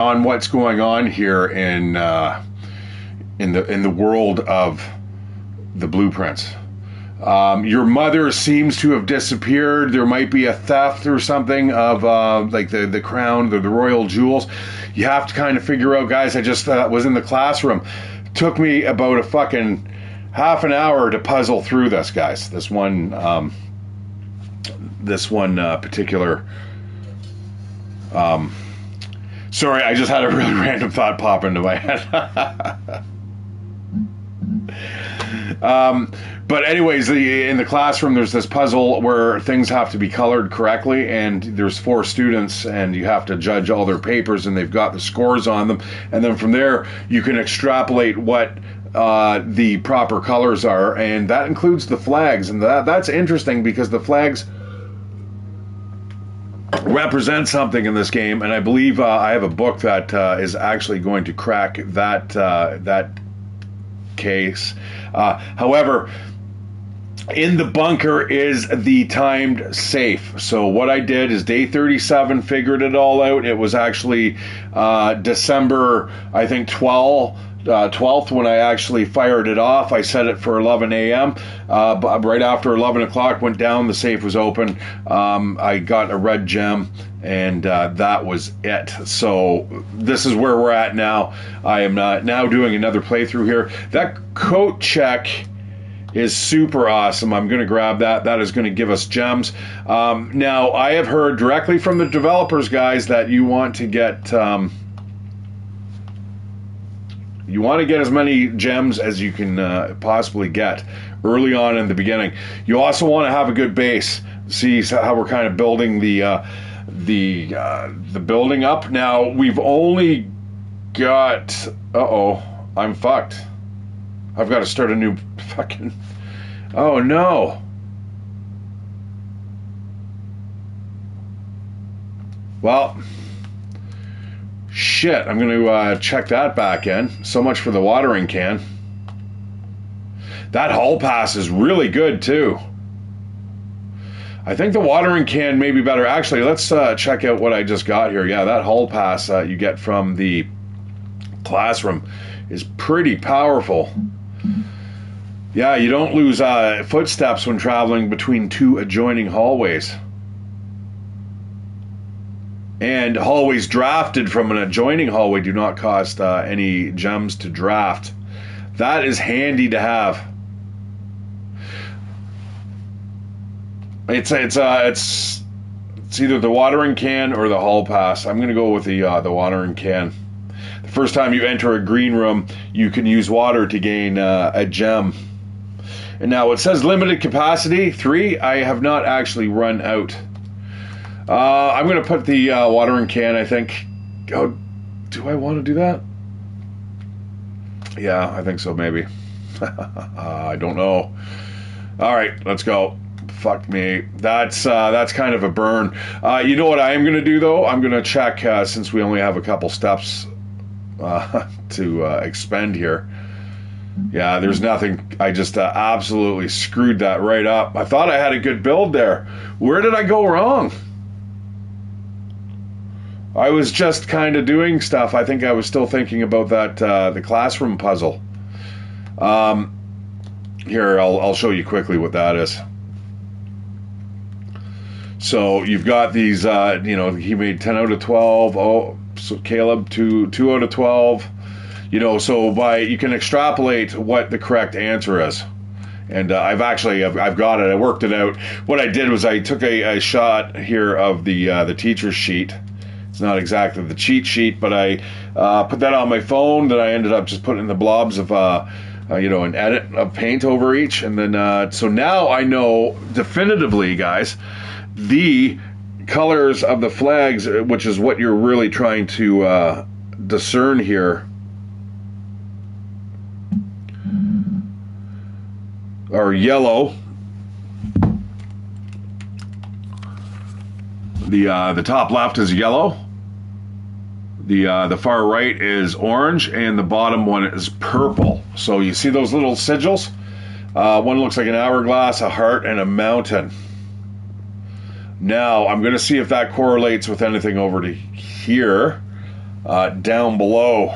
on what's going on here in the world of the blueprints. Your mother seems to have disappeared. There might be a theft or something of like the crown, the royal jewels. You have to kind of figure out, guys. I just was in the classroom. Took me about a fucking half an hour to puzzle through this, guys. This one particular. Sorry, I just had a really random thought pop into my head. But anyways, in the classroom, there's this puzzle where things have to be colored correctly, and there's 4 students, and you have to judge all their papers, and they've got the scores on them, and then from there, you can extrapolate what the proper colors are, and that includes the flags, and that's interesting because the flags represent something in this game, and I believe I have a book that is actually going to crack that case. However, in the bunker is the timed safe. So what I did is day 37, figured it all out. It was actually December, I think 12th when I actually fired it off. I set it for 11 a.m. But right after 11 o'clock went down, the safe was open. I got a red gem, and that was it. So this is where we're at now. I am now doing another playthrough here. That coat check is super awesome. I'm going to grab that. That is going to give us gems. Now, I have heard directly from the developers, guys, that you want to get as many gems as you can possibly get early on in the beginning. You also want to have a good base. See how we're kind of building the building up. Now we've only got. I'm fucked. I've got to start a new fucking. Oh no. Well. Shit, I'm going to check that back in. So much for the watering can. That hall pass is really good, too. I think the watering can may be better. Actually, let's check out what I just got here. Yeah, that hall pass you get from the classroom is pretty powerful. Yeah, you don't lose footsteps when traveling between 2 adjoining hallways. And hallways drafted from an adjoining hallway do not cost any gems to draft. That is handy to have. It's either the watering can or the hall pass. I'm going to go with the watering can. The first time you enter a green room, you can use water to gain a gem. And now it says limited capacity 3. I have not actually run out. I'm going to put the watering can, I think. Oh, do I want to do that? Yeah, I think so, maybe. I don't know. All right, let's go. Fuck me. That's kind of a burn. You know what I am going to do, though? I'm going to check, since we only have a couple steps to expend here. Yeah, there's nothing. I just absolutely screwed that right up. I thought I had a good build there. Where did I go wrong? I was just kind of doing stuff. I think I was still thinking about that the classroom puzzle. Here, I'll show you quickly what that is. So you've got these, he made 10 out of 12. Oh, so Caleb, 2 out of 12. So you can extrapolate what the correct answer is. And I've got it. I worked it out. What I did was I took a shot here of the teacher's sheet. It's not exactly the cheat sheet, but I put that on my phone. Then I ended up just putting the blobs of an edit of paint over each, and then so now I know definitively, guys, the colors of the flags, which is what you're really trying to discern here, are yellow. The top left is yellow. The far right is orange, and the bottom one is purple. So you see those little sigils? One looks like an hourglass, a heart, and a mountain. Now I'm going to see if that correlates with anything over to here. down below.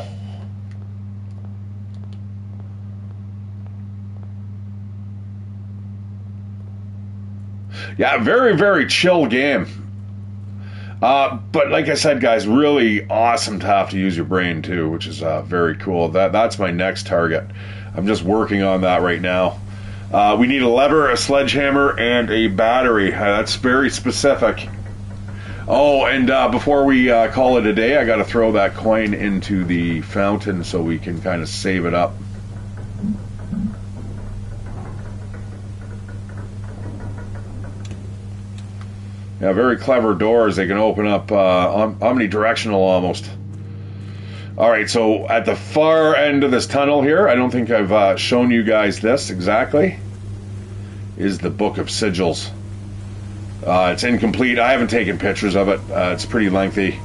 Yeah, very, very chill game. But like I said, guys, really awesome to have to use your brain too, which is very cool. That's my next target. I'm just working on that right now. We need a lever, a sledgehammer, and a battery. That's very specific. Oh, and before we call it a day, I got to throw that coin into the fountain so we can kind of save it up. Yeah, very clever doors. They can open up omnidirectional almost. All right, so at the far end of this tunnel here, I don't think I've shown you guys this exactly, is the Book of Sigils. It's incomplete. I haven't taken pictures of it. It's pretty lengthy.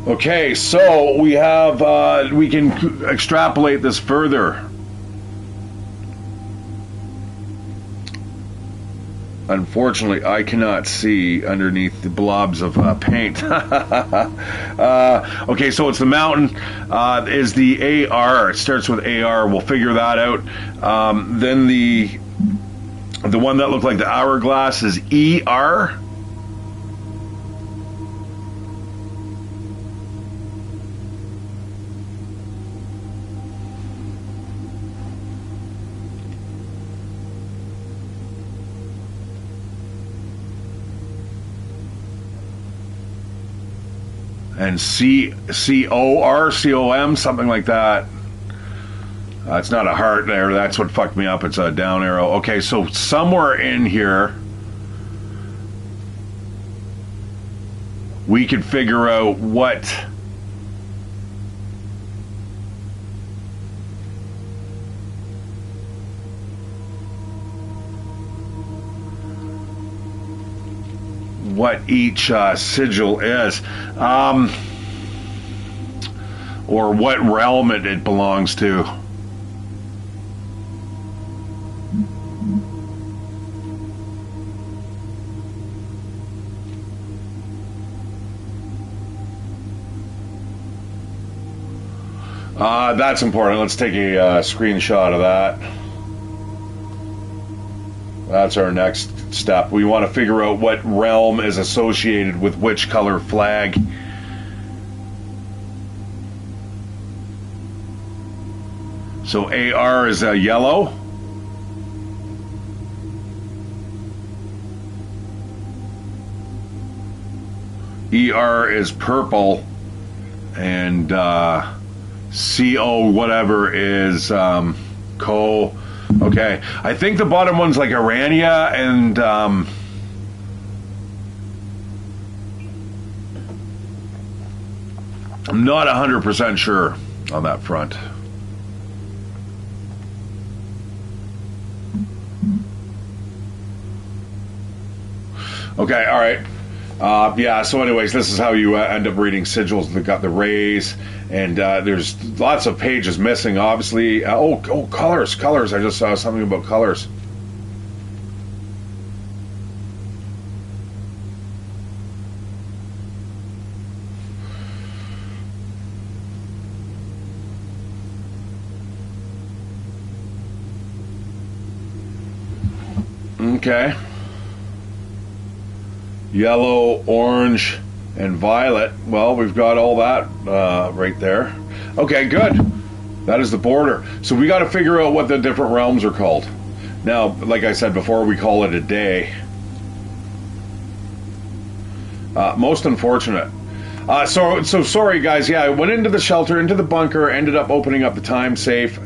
Okay, so we have, we can extrapolate this further. Unfortunately, I cannot see underneath the blobs of paint. Okay, so it's the mountain, is the AR. It starts with AR. We'll figure that out. Then the one that looked like the hourglass is ER. And CORCOM, something like that. It's not a heart there. That's what fucked me up. It's a down arrow. Okay, so somewhere in here, we could figure out what each sigil is, or what realm it belongs to. That's important. Let's take a screenshot of that. That's our next step. We want to figure out what realm is associated with which color flag. So AR is a yellow. ER is purple. And CO whatever is co. Okay, I think the bottom one's like Arania, and I'm not 100% sure on that front. Okay, all right. Yeah, so anyways, this is how you end up reading sigils. They've got the rays, and there's lots of pages missing, obviously. Colors. I just saw something about colors. Okay. Yellow, orange, and violet. Well, we've got all that right there. Okay, good. That is the border. So we got to figure out what the different realms are called. Now, like I said before, we call it a day. Most unfortunate. So sorry, guys. Yeah, I went into the shelter, into the bunker, ended up opening up the time safe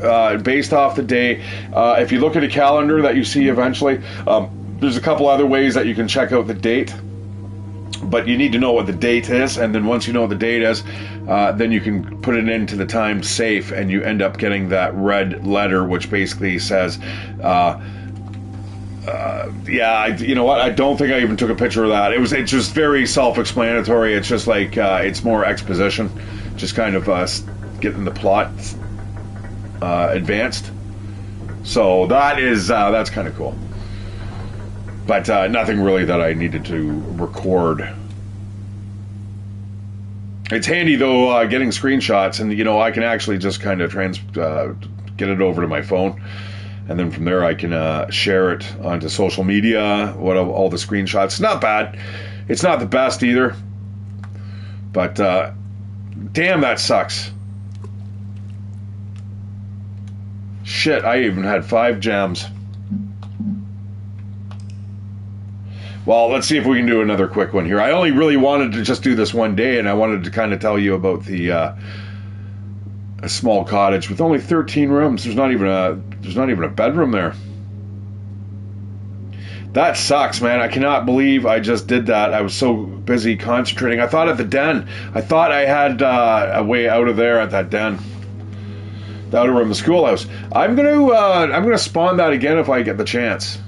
based off the day. If you look at a calendar that you see eventually, there's a couple other ways that you can check out the date. But you need to know what the date is, and then once you know what the date is, then you can put it into the time safe, and you end up getting that red letter, which basically says, you know what? I don't think I even took a picture of that. It's just very self-explanatory. It's just like it's more exposition, just kind of getting the plot advanced. So that's kind of cool. But nothing really that I needed to record. It's handy though, getting screenshots, and I can actually just kind of get it over to my phone, and then from there I can share it onto social media. All the screenshots. It's not bad. It's not the best either, but damn, that sucks. Shit, I even had 5 gems. Well, let's see if we can do another quick one here. I only really wanted to just do this one day, and I wanted to kind of tell you about the a small cottage with only 13 rooms. There's not even a bedroom there. That sucks, man. I cannot believe I just did that. I was so busy concentrating. I thought at the den. I thought I had a way out of there at that den. The outer room, the schoolhouse. I'm gonna spawn that again if I get the chance.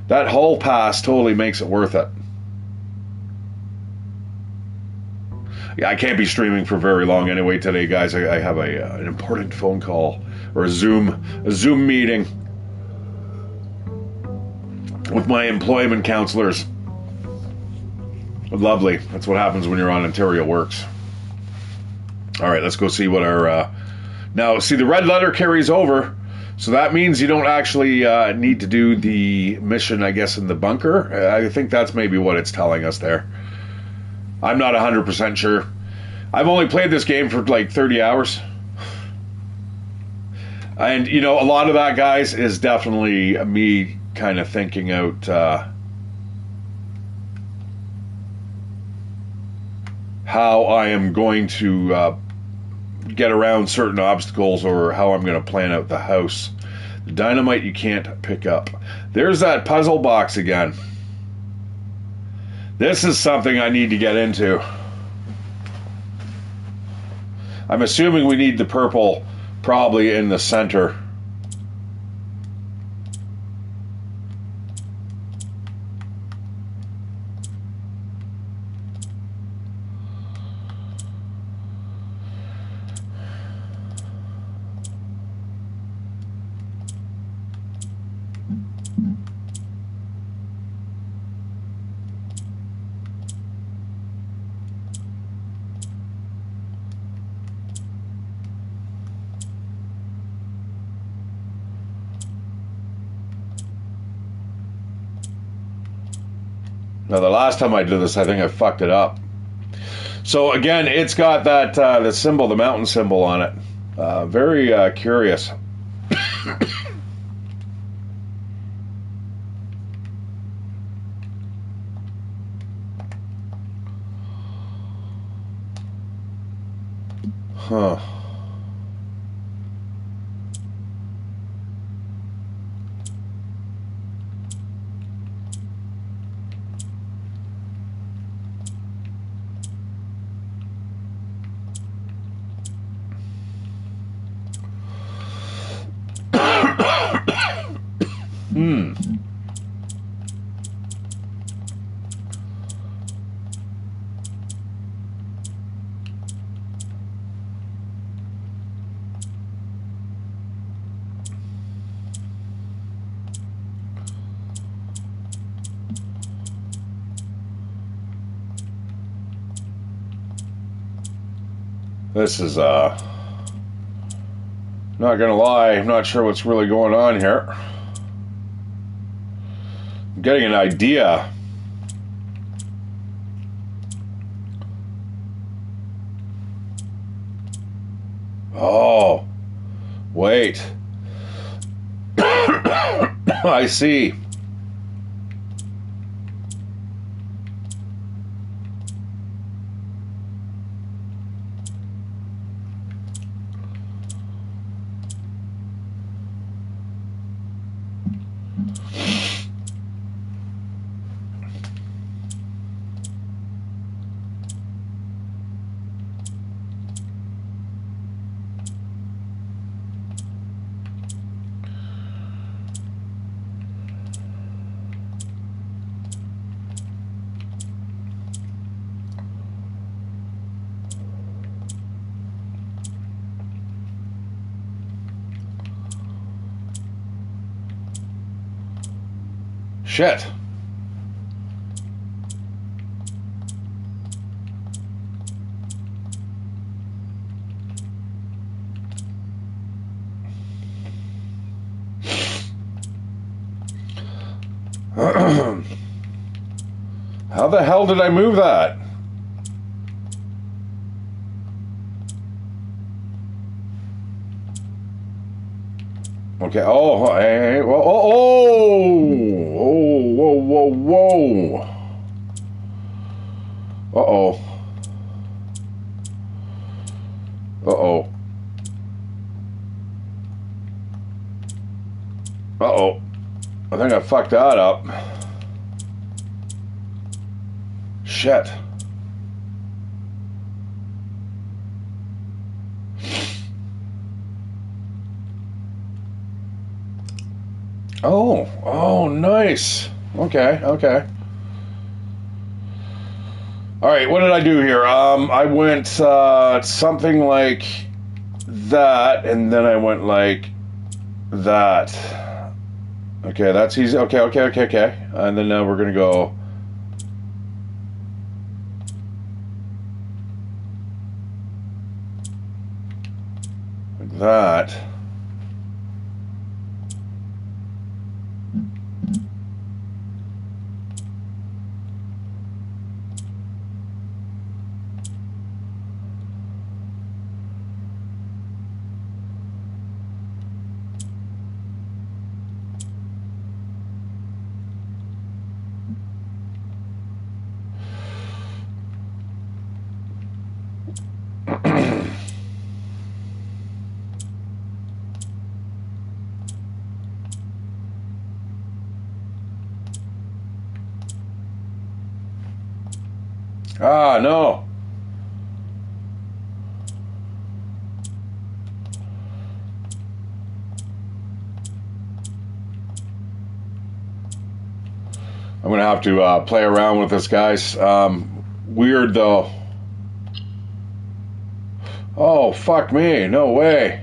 That hall pass totally makes it worth it. Yeah, I can't be streaming for very long anyway today, guys. I have an important phone call or a Zoom meeting with my employment counselors. Lovely. That's what happens when you're on Ontario Works. All right, let's go see what our... Now, see, the red letter carries over, so that means you don't actually need to do the mission, I guess, in the bunker. I think that's maybe what it's telling us there. I'm not 100% sure. I've only played this game for like 30 hours. And, a lot of that, guys, is definitely me kind of thinking out how I am going to get around certain obstacles, or how I'm going to plan out the house. The dynamite you can't pick up. There's that puzzle box again. This is something I need to get into. I'm assuming we need the purple probably in the center. Now, the last time I did this, I think I fucked it up. So, again, it's got that the symbol, the mountain symbol on it. Very curious. Huh. This is, not gonna lie, I'm not sure what's really going on here. I'm getting an idea. Oh, wait. I see. Shit. How the hell did I move that? Okay. Oh, hey, whoa, oh, whoa, whoa, whoa. Uh-oh. Uh-oh. Uh-oh. I think I fucked that up. Shit. Oh, nice. Okay. All right, what did I do here? I went something like that, and then I went like that. Okay, that's easy. Okay. And then now we're gonna go. Like that. Ah, no. I'm gonna have to play around with this, guys. Weird though. Oh, fuck me. No way.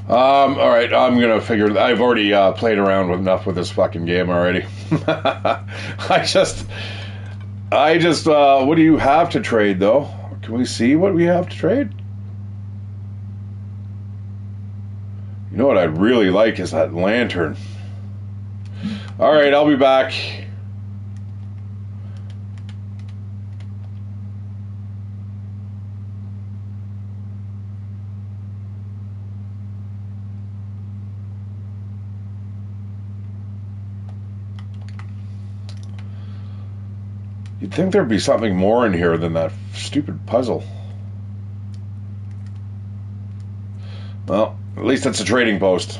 All right, I'm gonna figure. I've already played around with enough with this fucking game already. I just. What do you have to trade though? Can we see what we have to trade? You know what I'd really like is that lantern. All right, I'll be back. You'd think there'd be something more in here than that stupid puzzle. Well, at least it's a trading post.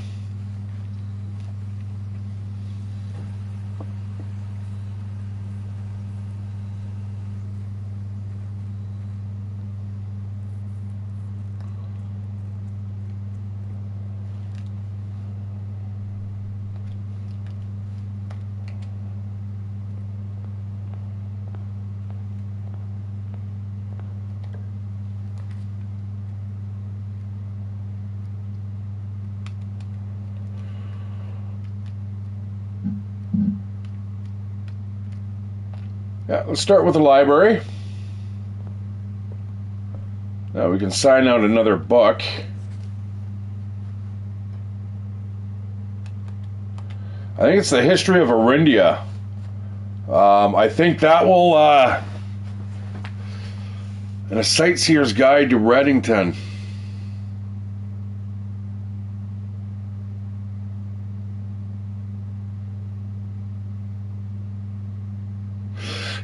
Yeah, let's start with the library. Now we can sign out another book. I think it's the history of Arindia. I think that will, and a sightseer's guide to Reddington.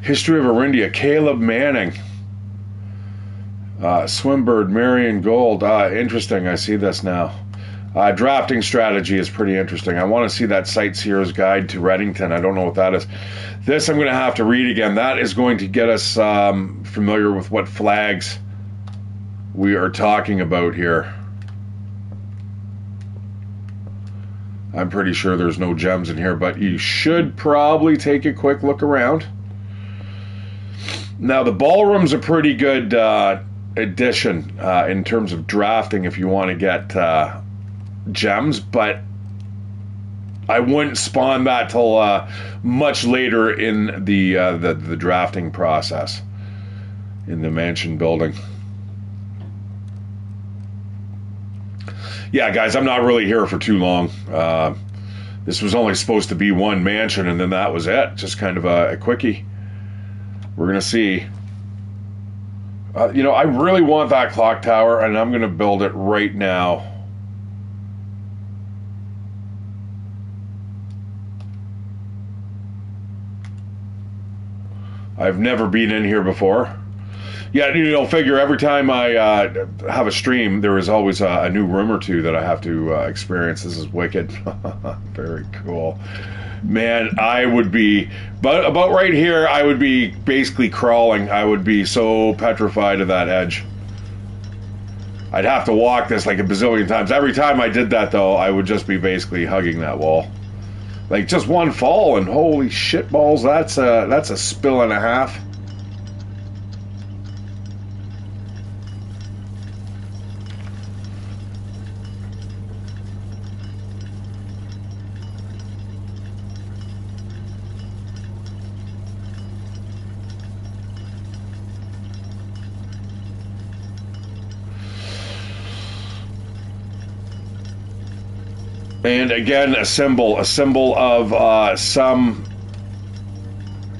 History of Arindia, Caleb Manning. Swimbird, Marion Gold. Interesting. I see this now. Drafting strategy is pretty interesting. I want to see that Sightseer's Guide to Reddington. I don't know what that is. This I'm going to have to read again. That is going to get us familiar with what flags we are talking about here. I'm pretty sure there's no gems in here, but you should probably take a quick look around. Now, the ballroom's a pretty good addition in terms of drafting if you want to get gems, but I wouldn't spawn that till much later in the drafting process in the mansion building. Yeah, guys, I'm not really here for too long. This was only supposed to be one mansion, and then that was it. Just kind of a quickie. We're going to see. You know, I really want that clock tower, and I'm going to build it right now. I've never been in here before. Yeah, you know, figure every time I have a stream, there is always a new room or two that I have to experience. This is wicked. Very cool. Man, I would be, but about right here, I would be basically crawling. I would be so petrified of that edge. I'd have to walk this like a bazillion times. Every time I did that, though, I would just be basically hugging that wall. Like, just one fall, and holy shit balls, that's a spill and a half. And again, a symbol of some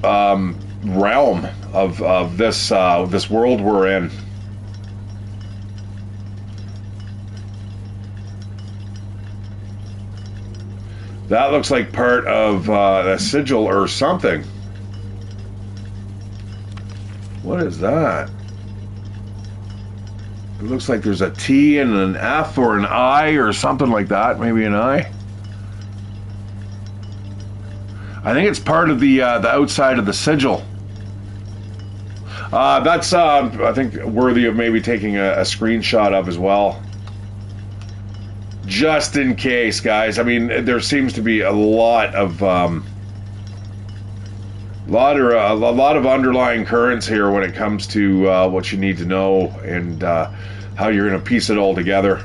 realm of this world we're in. That looks like part of a sigil or something. What is that? It looks like there's a T and an F or an I or something like that. Maybe an I. I think it's part of the outside of the sigil. That's I think worthy of maybe taking a screenshot of as well. Just in case, guys. I mean, there seems to be a lot of a lot of underlying currents here when it comes to what you need to know and how you're going to piece it all together.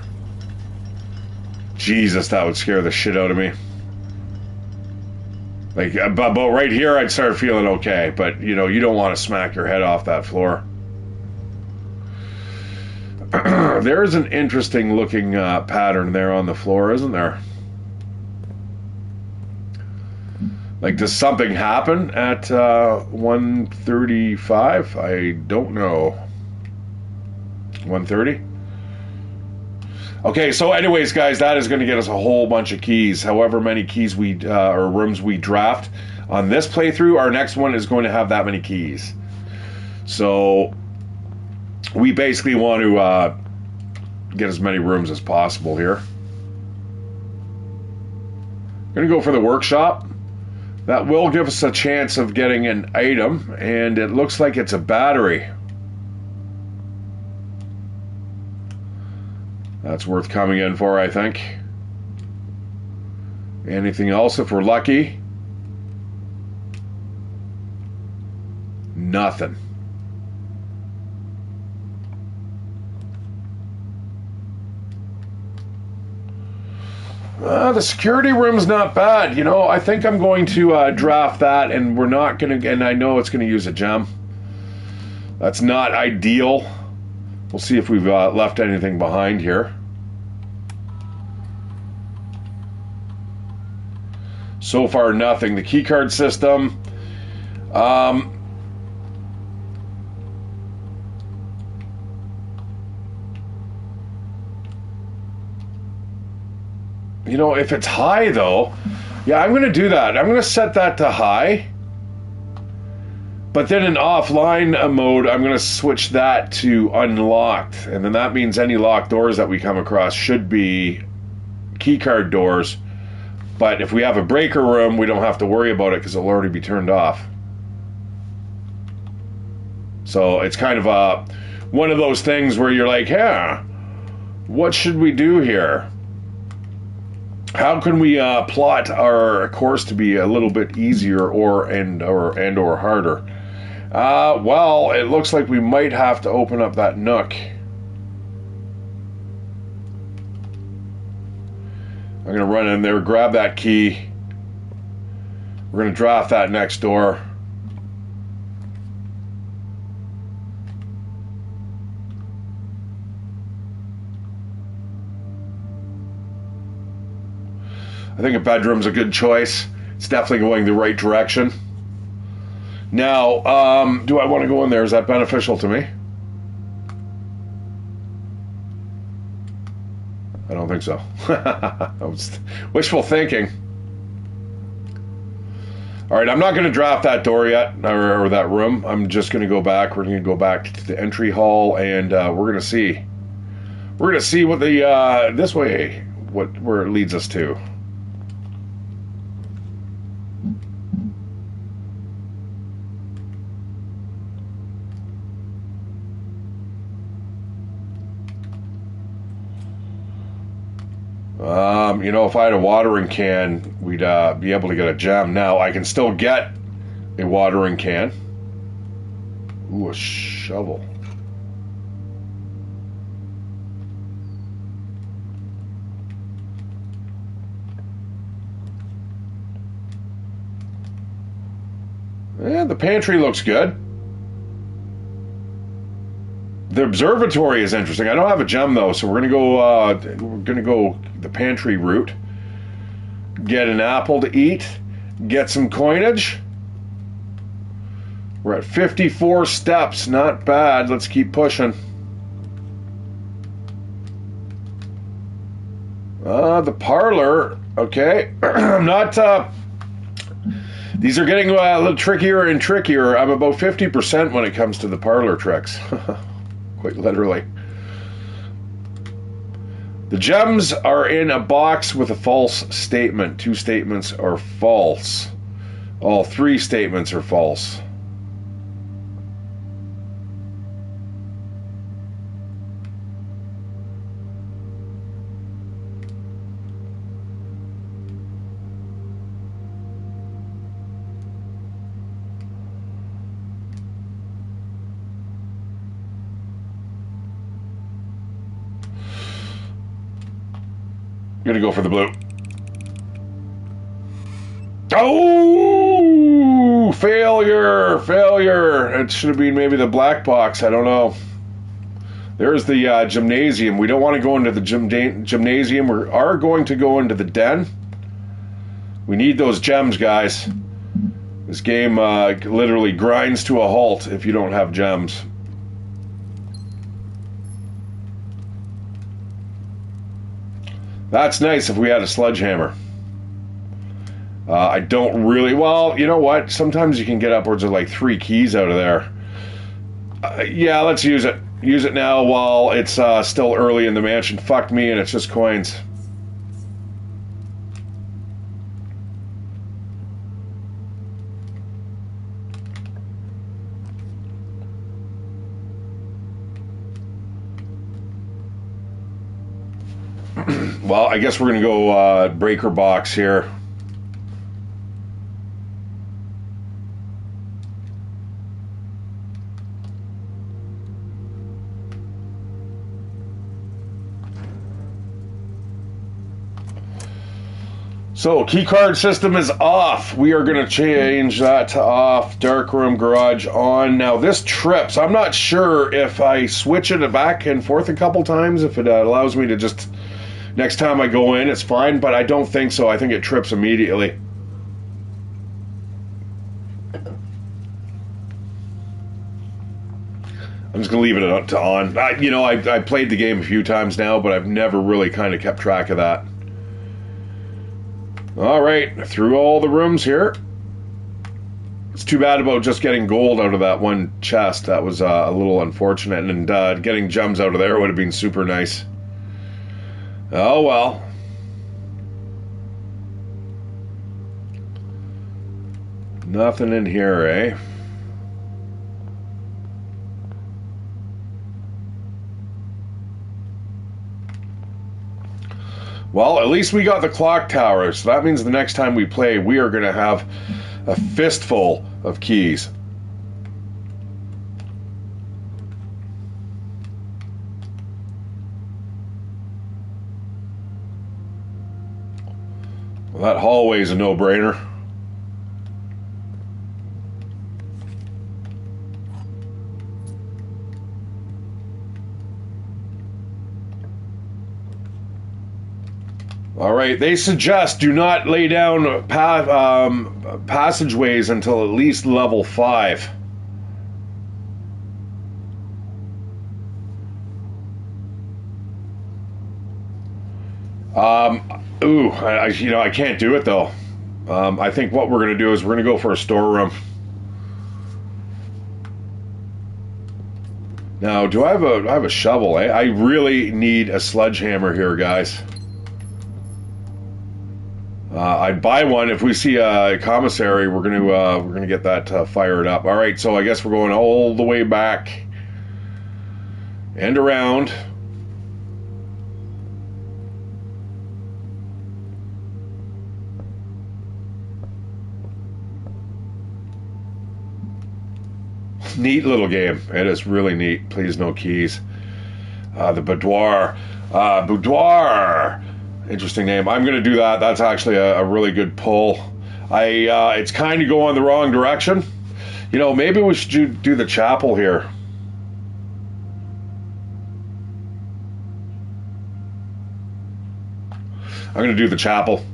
Jesus, that would scare the shit out of me. Like, about right here, I'd start feeling okay, but, you know, you don't want to smack your head off that floor. There's an interesting looking pattern there on the floor, isn't there? Like, does something happen at 135? I don't know. 130? Okay, so anyways, guys, that is going to get us a whole bunch of keys. However many keys or rooms we draft on this playthrough, our next one is going to have that many keys. So we basically want to get as many rooms as possible here. Going to go for the workshop. That will give us a chance of getting an item, and it looks like it's a battery. That's worth coming in for, I think. Anything else if we're lucky? Nothing. The security room's not bad. You know, I think I'm going to draft that, and we're not going to, and I know it's going to use a gem. That's not ideal. We'll see if we've left anything behind here. So far, nothing. The keycard system. You know, if it's high, though, yeah, I'm going to do that. I'm going to set that to high. But then in offline mode, I'm going to switch that to unlocked. And then that means any locked doors that we come across should be keycard doors. But if we have a breaker room, we don't have to worry about it because it'll already be turned off. So it's kind of one of those things where you're like, yeah, what should we do here? How can we plot our course to be a little bit easier or harder? Well, it looks like we might have to open up that nook. I'm going to run in there, grab that key. We're going to draft that next door. I think a bedroom's a good choice. It's definitely going the right direction. Now, do I want to go in there? Is that beneficial to me? I don't think so. That was wishful thinking. All right, I'm not going to draft that door yet, or that room. I'm just going to go back. We're going to go back to the entry hall, and we're going to see. We're going to see what the this way, where it leads us to. You know, if I had a watering can, we'd be able to get a gem. Now, I can still get a watering can. Ooh, a shovel. Yeah, the pantry looks good. The observatory is interesting. I don't have a gem though, so we're gonna go the pantry route. Get an apple to eat. Get some coinage. We're at 54 steps. Not bad. Let's keep pushing. The parlor. Okay. I'm not. These are getting a little trickier and trickier. I'm about 50% when it comes to the parlor tricks. Quite literally. The gems are in a box with a false statement. 2 statements are false. All 3 statements are false. I'm gonna go for the blue. Oh, failure. It should have been maybe the black box. I don't know. There's the gymnasium. We don't want to go into the gymnasium. We are going to go into the den. We need those gems, guys. This game literally grinds to a halt if you don't have gems. That's nice if we had a sledgehammer. I don't really... Well, you know what? Sometimes you can get upwards of like 3 keys out of there. Yeah, let's use it. Use it now while it's still early in the mansion. Fuck me, and it's just coins. Well, I guess we're going to go breaker box here. So, keycard system is off. We are going to change that to off. Darkroom, garage on. Now, this trips. I'm not sure if I switch it back and forth a couple times, if it allows me to just... Next time I go in, it's fine, but I don't think so. I think it trips immediately. I'm just going to leave it to on. I played the game a few times now, but I've never really kind of kept track of that. All right, through all the rooms here. It's too bad about just getting gold out of that one chest. That was a little unfortunate, and getting gems out of there would have been super nice. Oh well. Nothing in here, eh? Well, at least we got the clock tower, so that means the next time we play, we are going to have a fistful of keys. Well, that hallway is a no-brainer. All right, they suggest do not lay down passageways until at least level 5. I can't do it though. I think what we're going to do is we're going to go for a storeroom. Now, do I have a shovel? I really need a sledgehammer here, guys. I'd buy one if we see a commissary. We're gonna get that fired up. All right, so I guess we're going all the way back and around. Neat little game. It is really neat. Please, no keys. The boudoir. Boudoir. Interesting name. I'm going to do that. That's actually a really good pull. It's kind of going the wrong direction. You know, maybe we should do the chapel here. I'm going to do the chapel.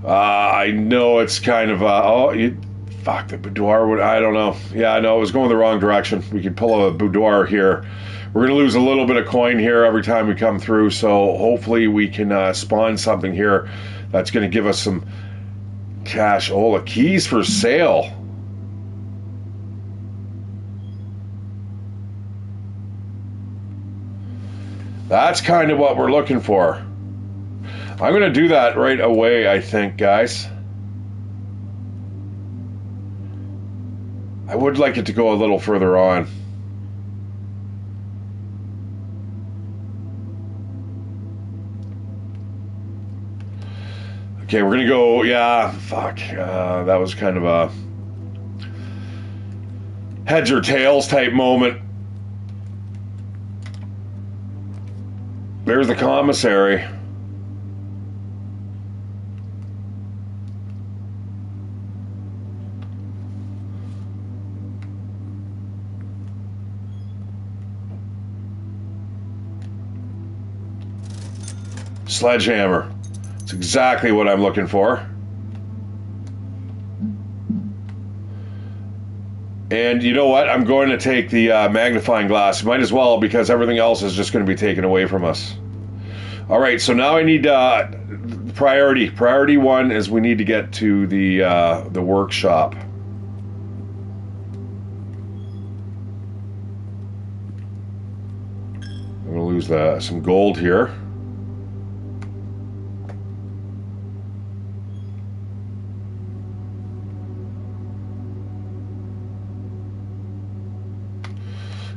I know it's kind of... fuck, the boudoir. I don't know. Yeah, I know. It was going the wrong direction. We could pull a boudoir here. We're going to lose a little bit of coin here every time we come through, so hopefully we can spawn something here that's going to give us some cash. Oh, the keys for sale. That's kind of what we're looking for. I'm going to do that right away, I think, guys. I would like it to go a little further on. Okay, we're gonna go, yeah, fuck, that was kind of a heads or tails type moment. There's the commissary. Sledgehammer. It's exactly what I'm looking for. And you know what? I'm going to take the magnifying glass. Might as well, because everything else is just going to be taken away from us. All right, so now I need priority. Priority 1 is we need to get to the workshop. I'm going to lose some gold here.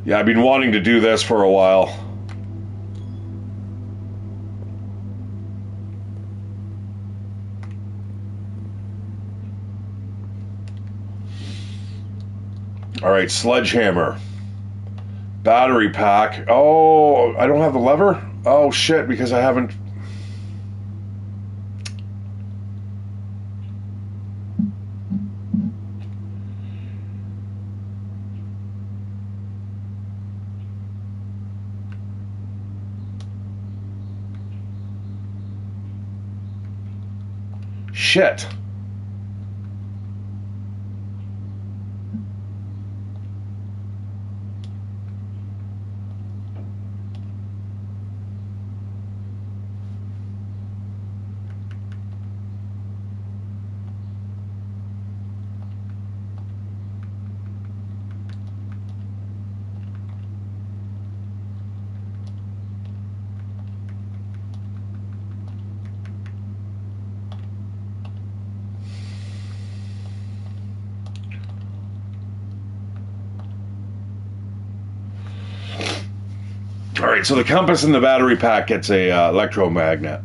Yeah, I've been wanting to do this for a while. All right, sledgehammer. Battery pack. Oh, I don't have the lever? Oh, shit, because I haven't... Shit. All right, so the compass in the battery pack gets a electromagnet,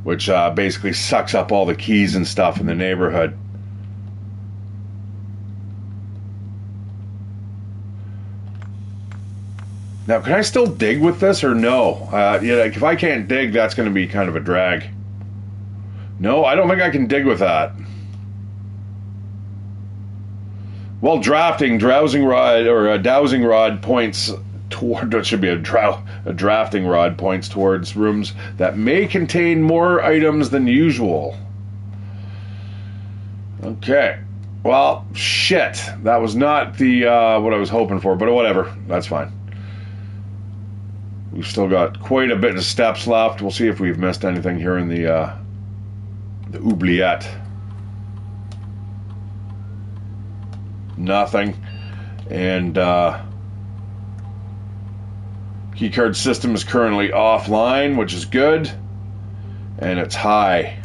which basically sucks up all the keys and stuff in the neighborhood. Now, can I still dig with this or no? Yeah, like if I can't dig, that's going to be kind of a drag. No, I don't think I can dig with that. Well, dowsing rod points toward. It should be a drafting rod points towards rooms that may contain more items than usual. Okay. Well, shit. That was not the what I was hoping for, but whatever. That's fine. We've still got quite a bit of steps left. We'll see if we've missed anything here in the oubliette. Nothing. And keycard system is currently offline, which is good. And it's high.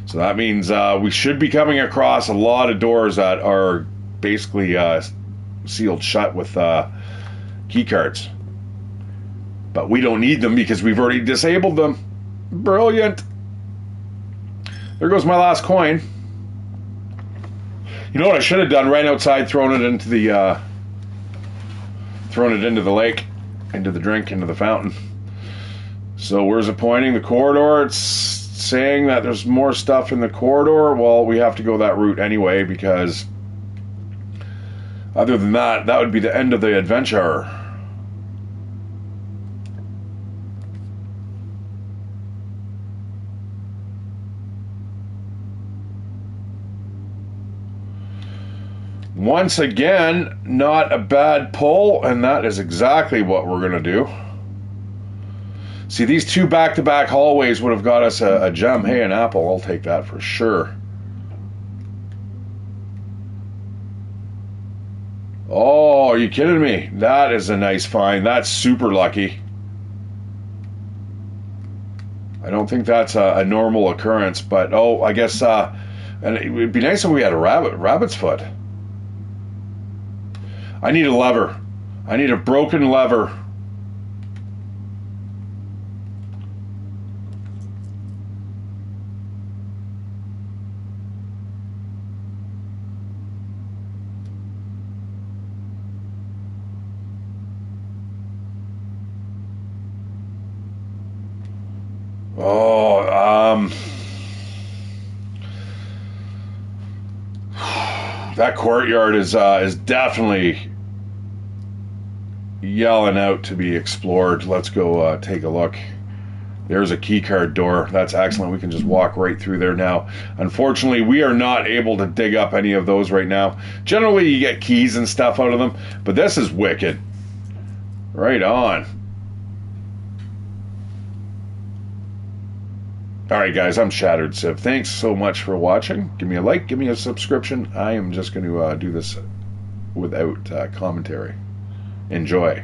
So that means we should be coming across a lot of doors that are basically sealed shut with keycards. But we don't need them because we've already disabled them. Brilliant. There goes my last coin. You know what I should have done? Right outside, thrown it into the lake, into the drink, into the fountain. So where's it pointing? The corridor. It's saying that there's more stuff in the corridor. Well, we have to go that route anyway because other than that, that would be the end of the adventure. Once again, not a bad pull, and that is exactly what we're going to do. See, these two back-to-back hallways would have got us a gem. Hey, an apple. I'll take that for sure. Oh, are you kidding me? That is a nice find. That's super lucky. I don't think that's a normal occurrence, but oh, I guess, and it would be nice if we had a rabbit's foot. I need a lever. I need a broken lever. Oh, that courtyard is definitely yelling out to be explored. Let's go take a look. There's a keycard door. That's excellent. We can just walk right through there now. Unfortunately, we are not able to dig up any of those right now. Generally, you get keys and stuff out of them, but this is wicked. Right on. Alright guys, I'm Shatteredciv. Thanks so much for watching. Give me a like, give me a subscription. I am just going to do this without commentary. Enjoy.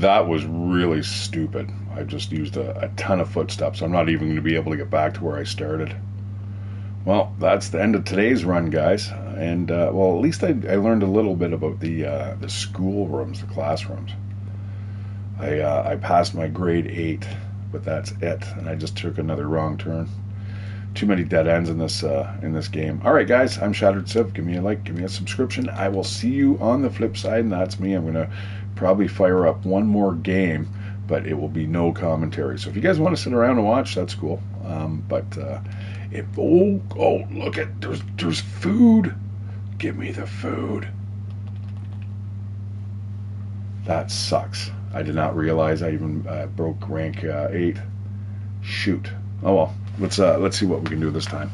That was really stupid. I just used a ton of footsteps. I'm not even going to be able to get back to where I started. Well, that's the end of today's run, guys. And well, at least I learned a little bit about the school rooms, the classrooms. I passed my grade 8, but that's it. And I just took another wrong turn. Too many dead ends in this game. All right, guys, I'm Shatteredciv. Give me a like, give me a subscription. I will see you on the flip side, and that's me. I'm gonna probably fire up one more game, but it will be no commentary. So if you guys want to sit around and watch, that's cool. Look at there's food. Give me the food. That sucks. I did not realize I even broke rank 8. Shoot. Oh well. Let's see what we can do this time.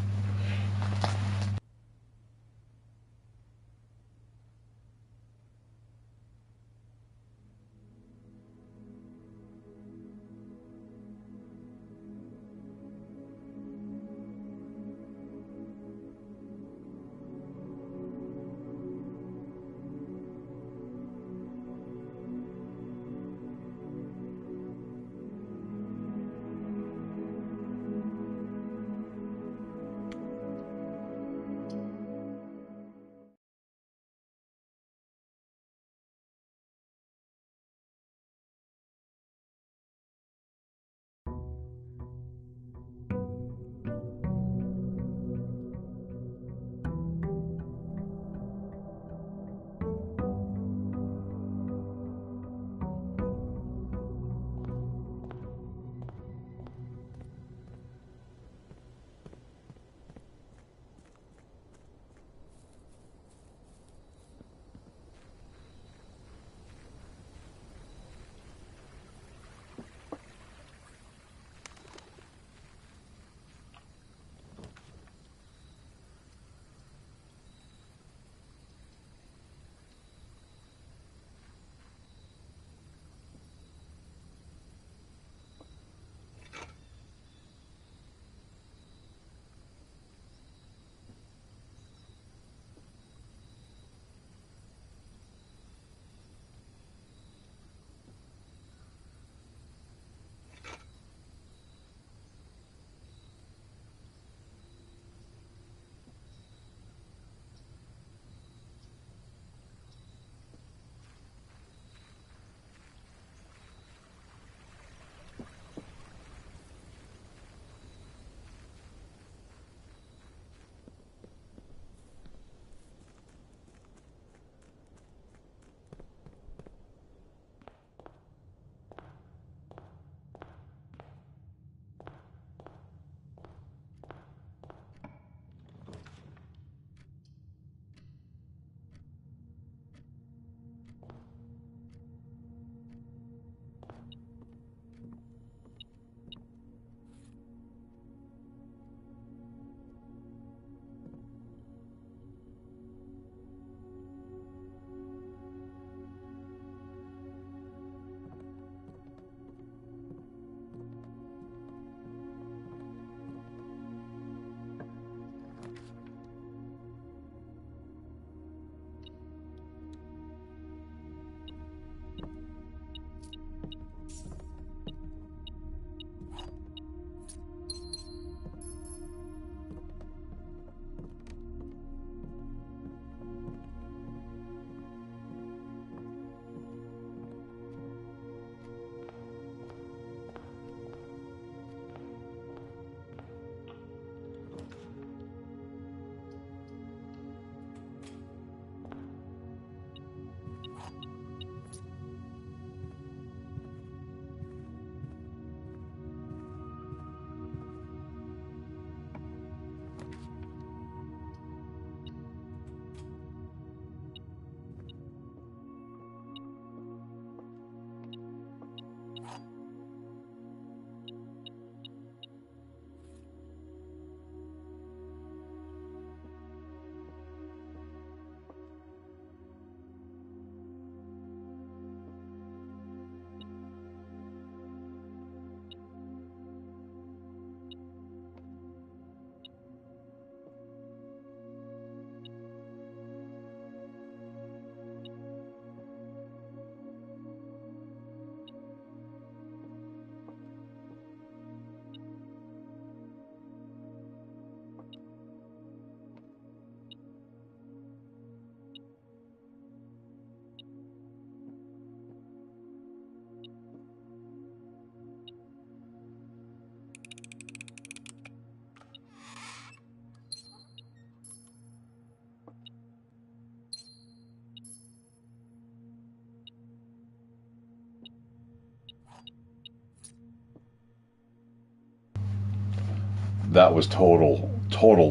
that was total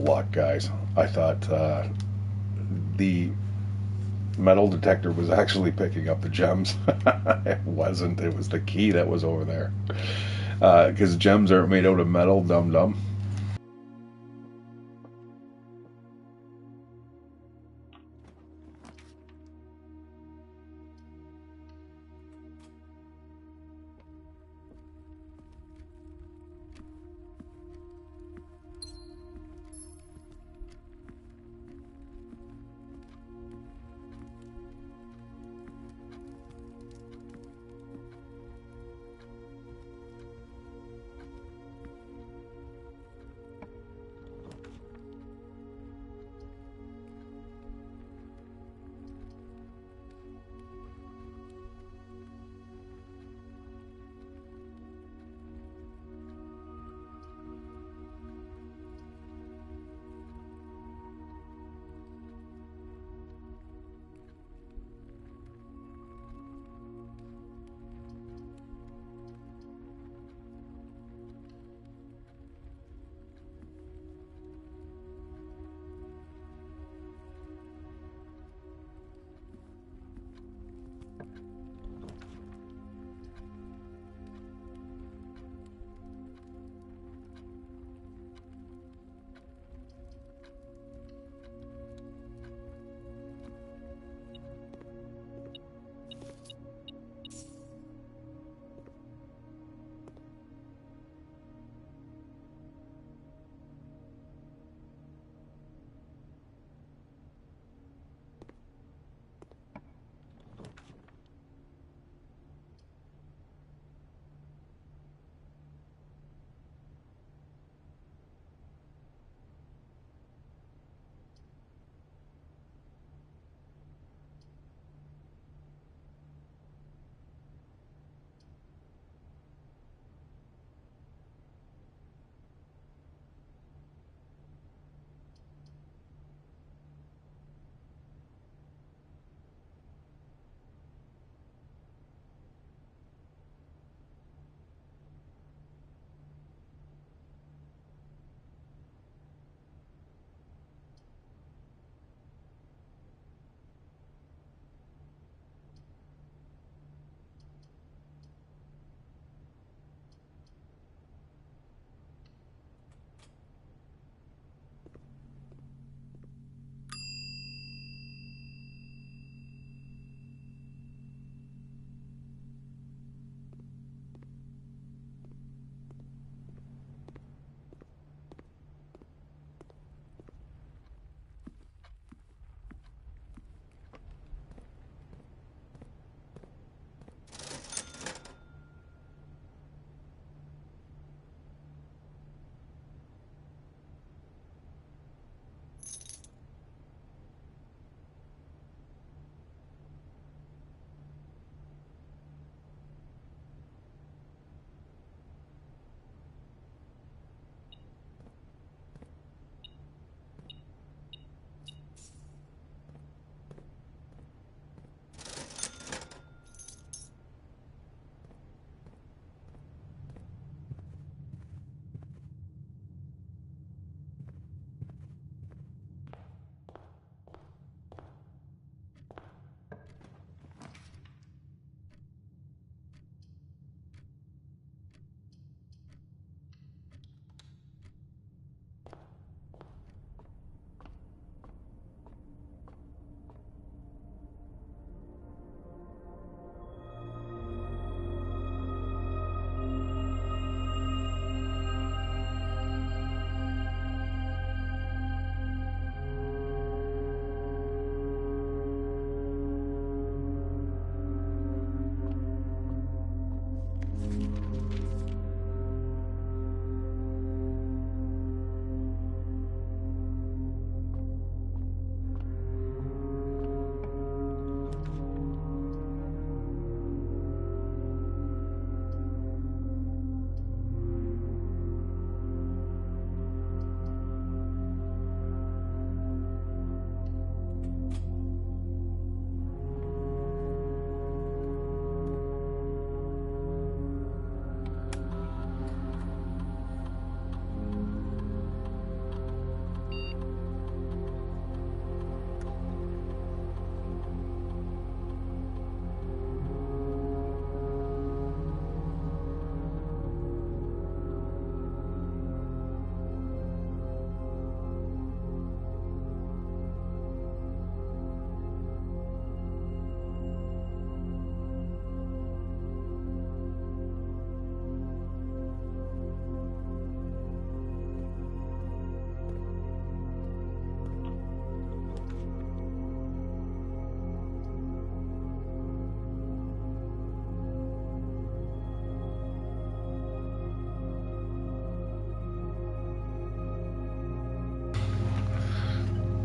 luck, guys. I thought the metal detector was actually picking up the gems. It wasn't. It was the key that was over there. Because gems aren't made out of metal, dum dum.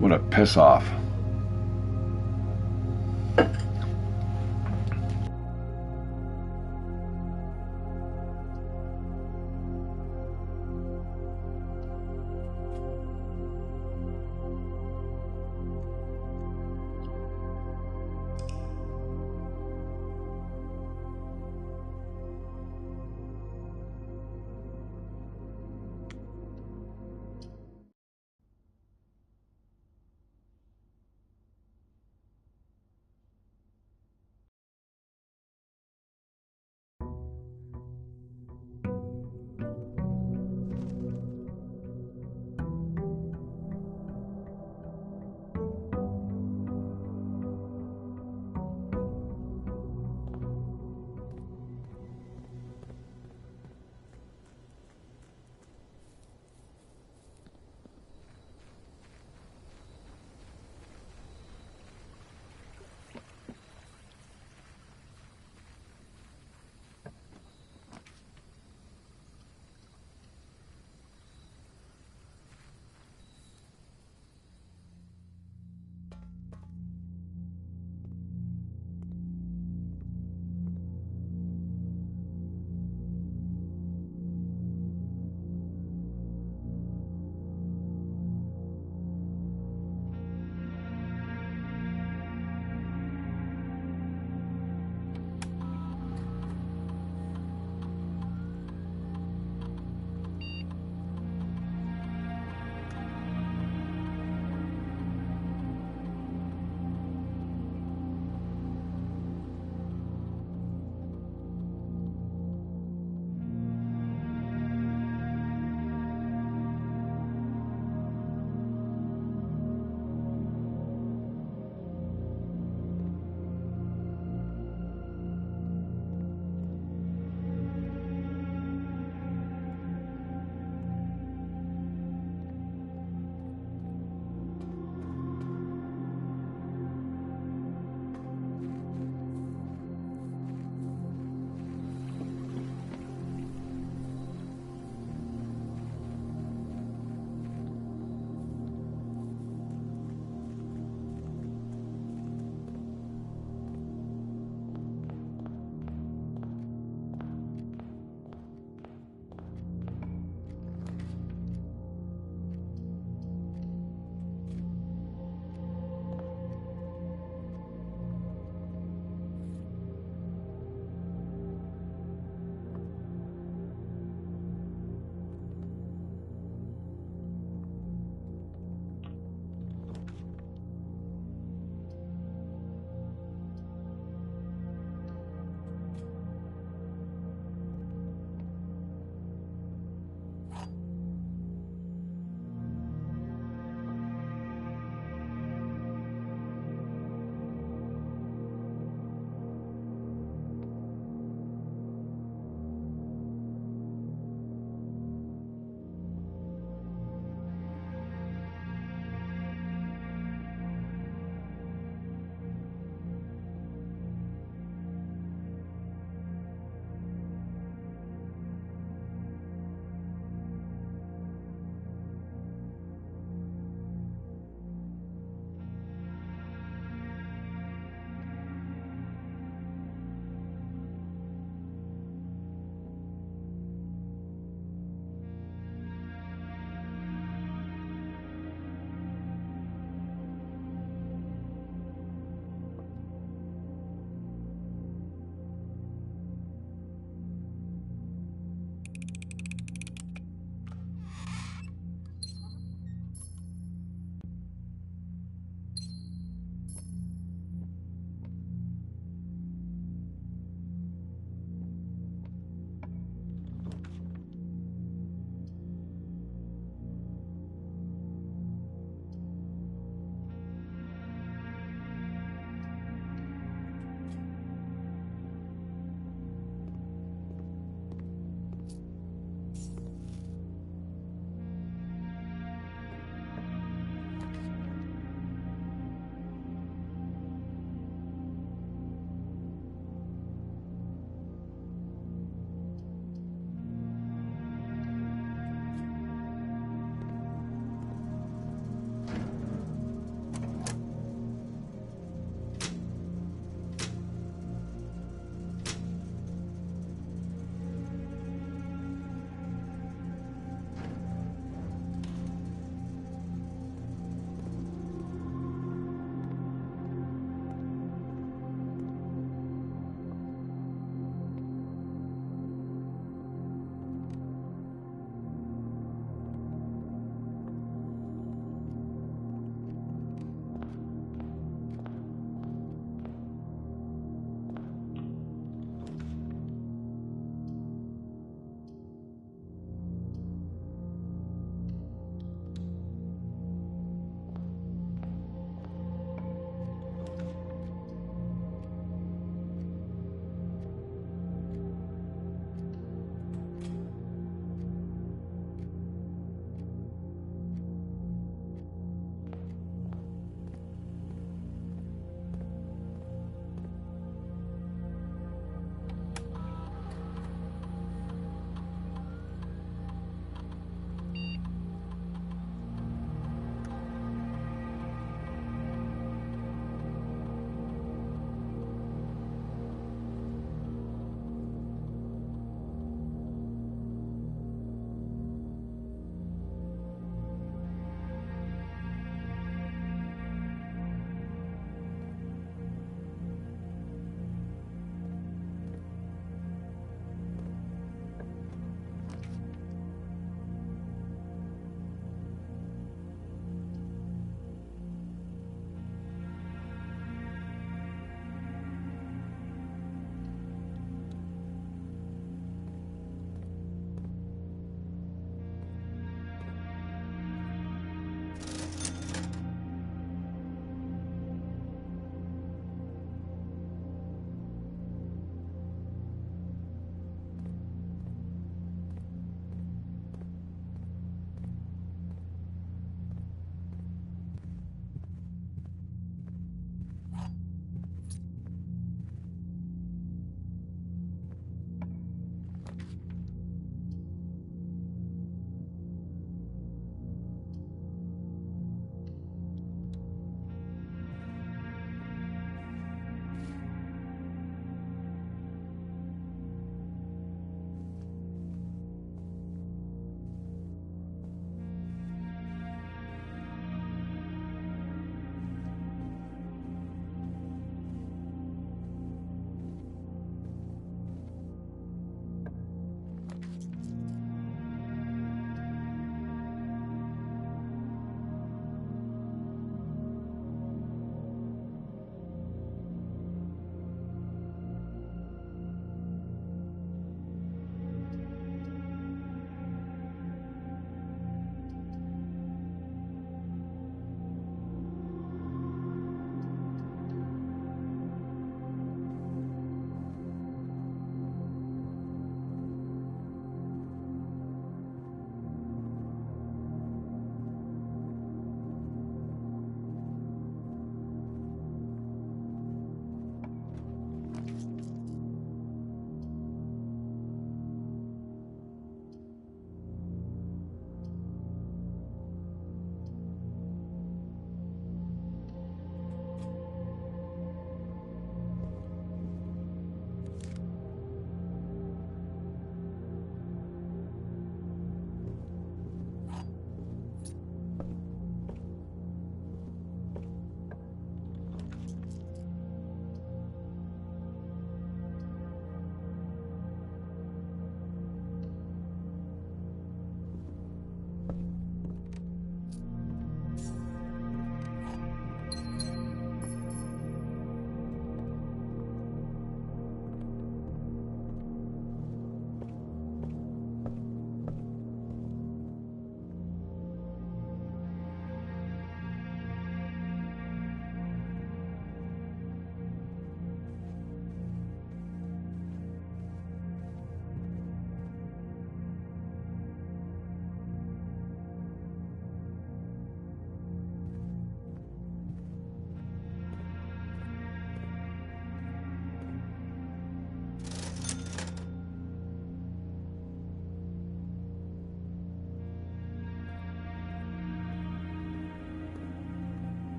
What a piss off.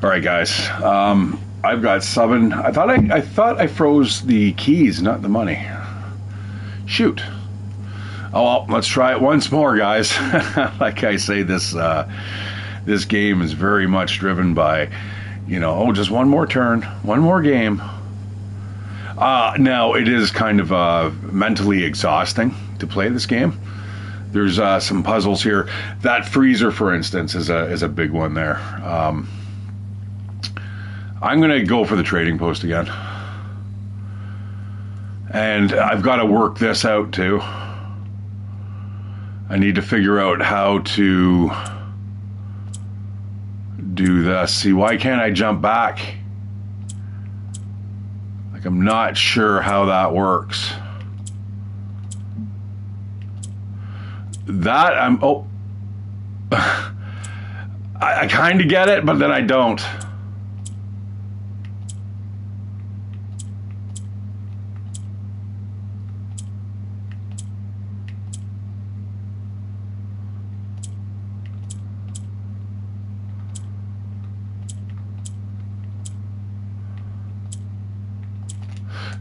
All right, guys. I've got 7. I thought I froze the keys, not the money. Shoot. Oh well, let's try it once more, guys. Like I say, this game is very much driven by, just one more turn, one more game. Now it is kind of mentally exhausting to play this game. There's some puzzles here. That freezer, for instance, is a big one there. I'm going to go for the trading post again. And I've got to work this out too. I need to figure out how to do this. See, why can't I jump back? Like, I'm not sure how that works. That I kind of get it, but then I don't.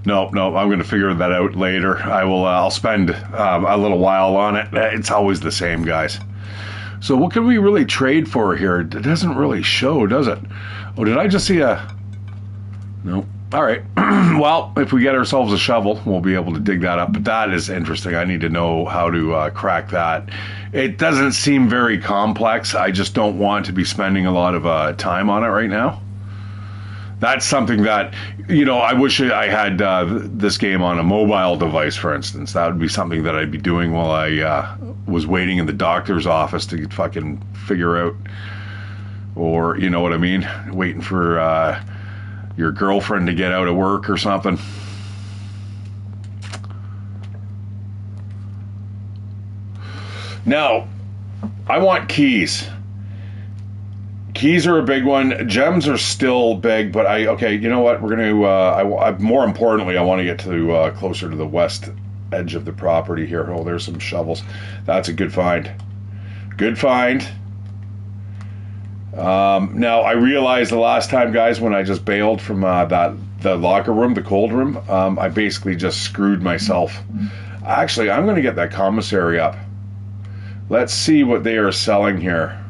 No, I'm going to figure that out later. I'll spend a little while on it. It's always the same, guys. So what can we really trade for here? It doesn't really show, does it? Oh, did I just see a... No. All right. Well, if we get ourselves a shovel, we'll be able to dig that up. But that is interesting. I need to know how to crack that. It doesn't seem very complex. I just don't want to be spending a lot of time on it right now. That's something that, I wish I had this game on a mobile device, for instance. That would be something that I'd be doing while I was waiting in the doctor's office to fucking figure out, or, you know what I mean? Waiting for your girlfriend to get out of work or something. Now, I want keys. Keys are a big one. Gems are still big, but you know what? We're going to, more importantly, I want to get to closer to the west edge of the property here. Oh, there's some shovels. That's a good find. Good find. Now, I realized the last time, guys, when I just bailed from the locker room, the cold room, I basically just screwed myself. Actually, I'm going to get that commissary up. Let's see what they are selling here.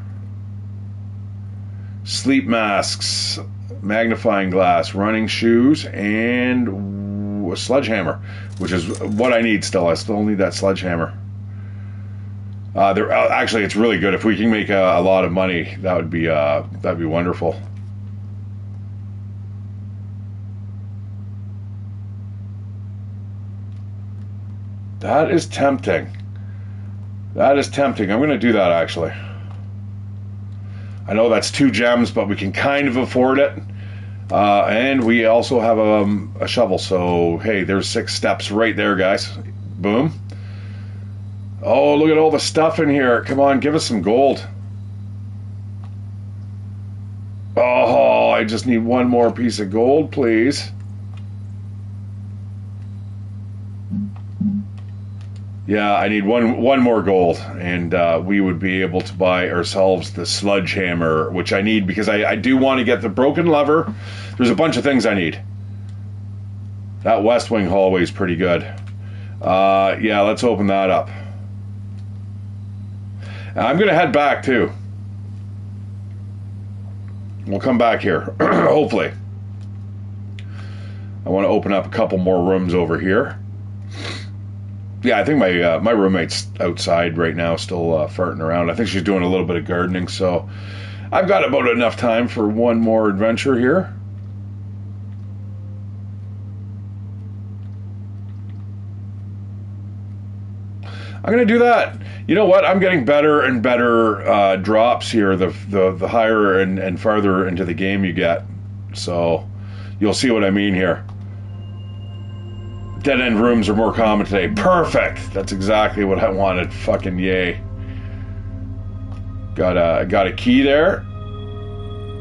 Sleep masks, magnifying glass, running shoes, and a sledgehammer, which is what I need still. I still need that sledgehammer. Actually, it's really good. If we can make a lot of money, that'd be wonderful. That is tempting. That is tempting. I'm going to do that, actually. I know that's 2 gems, but we can kind of afford it. And we also have a shovel. So, hey, there's 6 steps right there, guys. Boom. Oh, look at all the stuff in here. Come on, give us some gold. Oh, I just need one more piece of gold, please. Yeah, I need one more gold, and we would be able to buy ourselves the sledgehammer, which I need because I do want to get the broken lever. There's a bunch of things I need. That West Wing hallway is pretty good. Yeah, let's open that up. I'm going to head back, too. We'll come back here, hopefully. I want to open up a couple more rooms over here. Yeah, I think my roommate's outside right now, still farting around. I think she's doing a little bit of gardening, so I've got about enough time for one more adventure here. I'm going to do that. You know what? I'm getting better and better drops here, the higher and farther into the game you get. So you'll see what I mean here. Dead-end rooms are more common today. Perfect! That's exactly what I wanted. Fucking yay. Got a key there.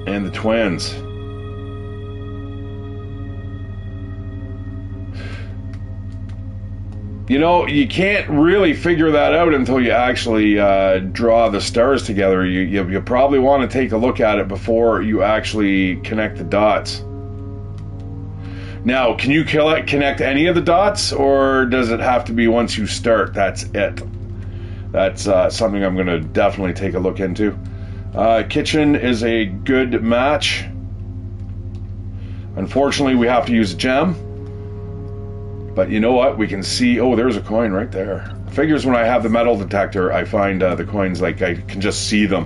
And the twins. You know, you can't really figure that out until you actually draw the stars together. You probably want to take a look at it before you actually connect the dots. Now, can you connect any of the dots, or does it have to be once you start? That's it. That's something I'm going to definitely take a look into. Kitchen is a good match. Unfortunately, we have to use a gem. But you know what? We can see... Oh, there's a coin right there. Figures when I have the metal detector, I find the coins, like, I can just see them.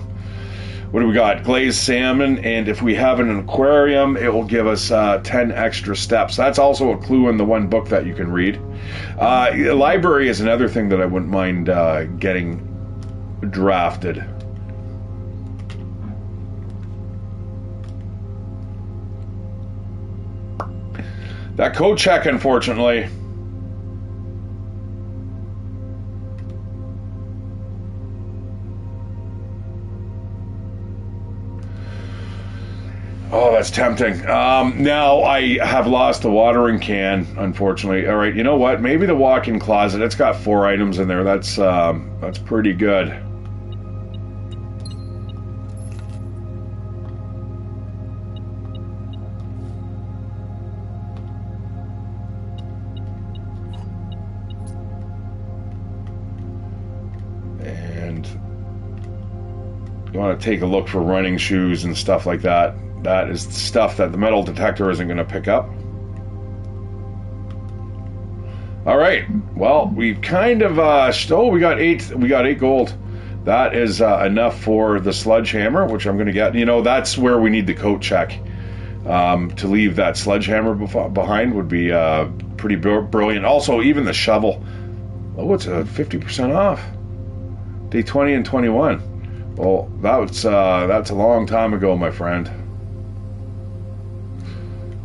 What do we got? Glazed salmon, and if we have an aquarium, it will give us 10 extra steps. That's also a clue in the one book that you can read. The library is another thing that I wouldn't mind getting drafted. That code check, unfortunately. Oh, that's tempting. Now I have lost the watering can, unfortunately. All right, you know what? Maybe the walk-in closet. It's got 4 items in there. That's pretty good. And you want to take a look for running shoes and stuff like that. That is stuff that the metal detector isn't going to pick up. All right. Well, we've kind of we got 8 gold. That is enough for the sledgehammer, which I'm going to get. You know, that's where we need the coat check. To leave that sledgehammer behind would be pretty brilliant. Also, even the shovel. Oh, it's a 50% off. Day 20 and 21. Well, that's a long time ago, my friend.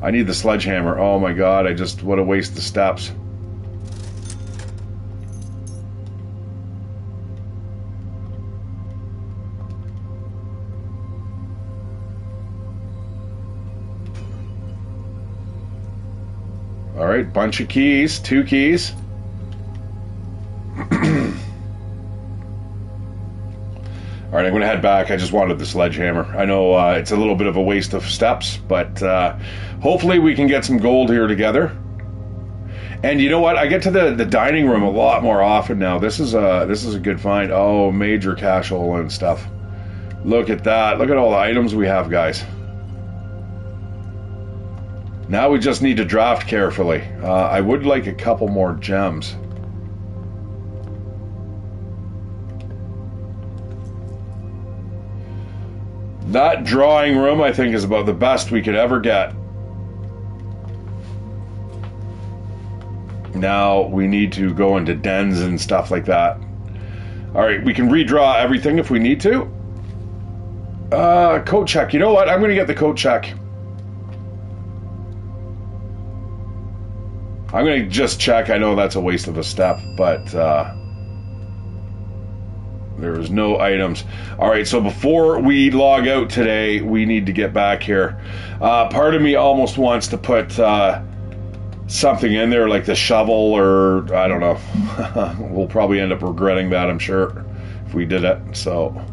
I need the sledgehammer. Oh my god, what a waste of steps. All right, bunch of keys, 2 keys. All right, I'm going to head back. I just wanted the sledgehammer. I know it's a little bit of a waste of steps, but hopefully we can get some gold here together. And you know what? I get to the dining room a lot more often now. This is a good find. Oh, major cash hole and stuff. Look at that. Look at all the items we have, guys. Now we just need to draft carefully. I would like a couple more gems. That drawing room, I think, is about the best we could ever get. Now we need to go into dens and stuff like that. All right, we can redraw everything if we need to. Coat check. You know what? I'm going to get the coat check. I'm going to just check. I know that's a waste of a step, but there's no items. All right, so before we log out today, we need to get back here. Part of me almost wants to put something in there like the shovel, or I don't know. We'll probably end up regretting that, I'm sure, if we did it. So,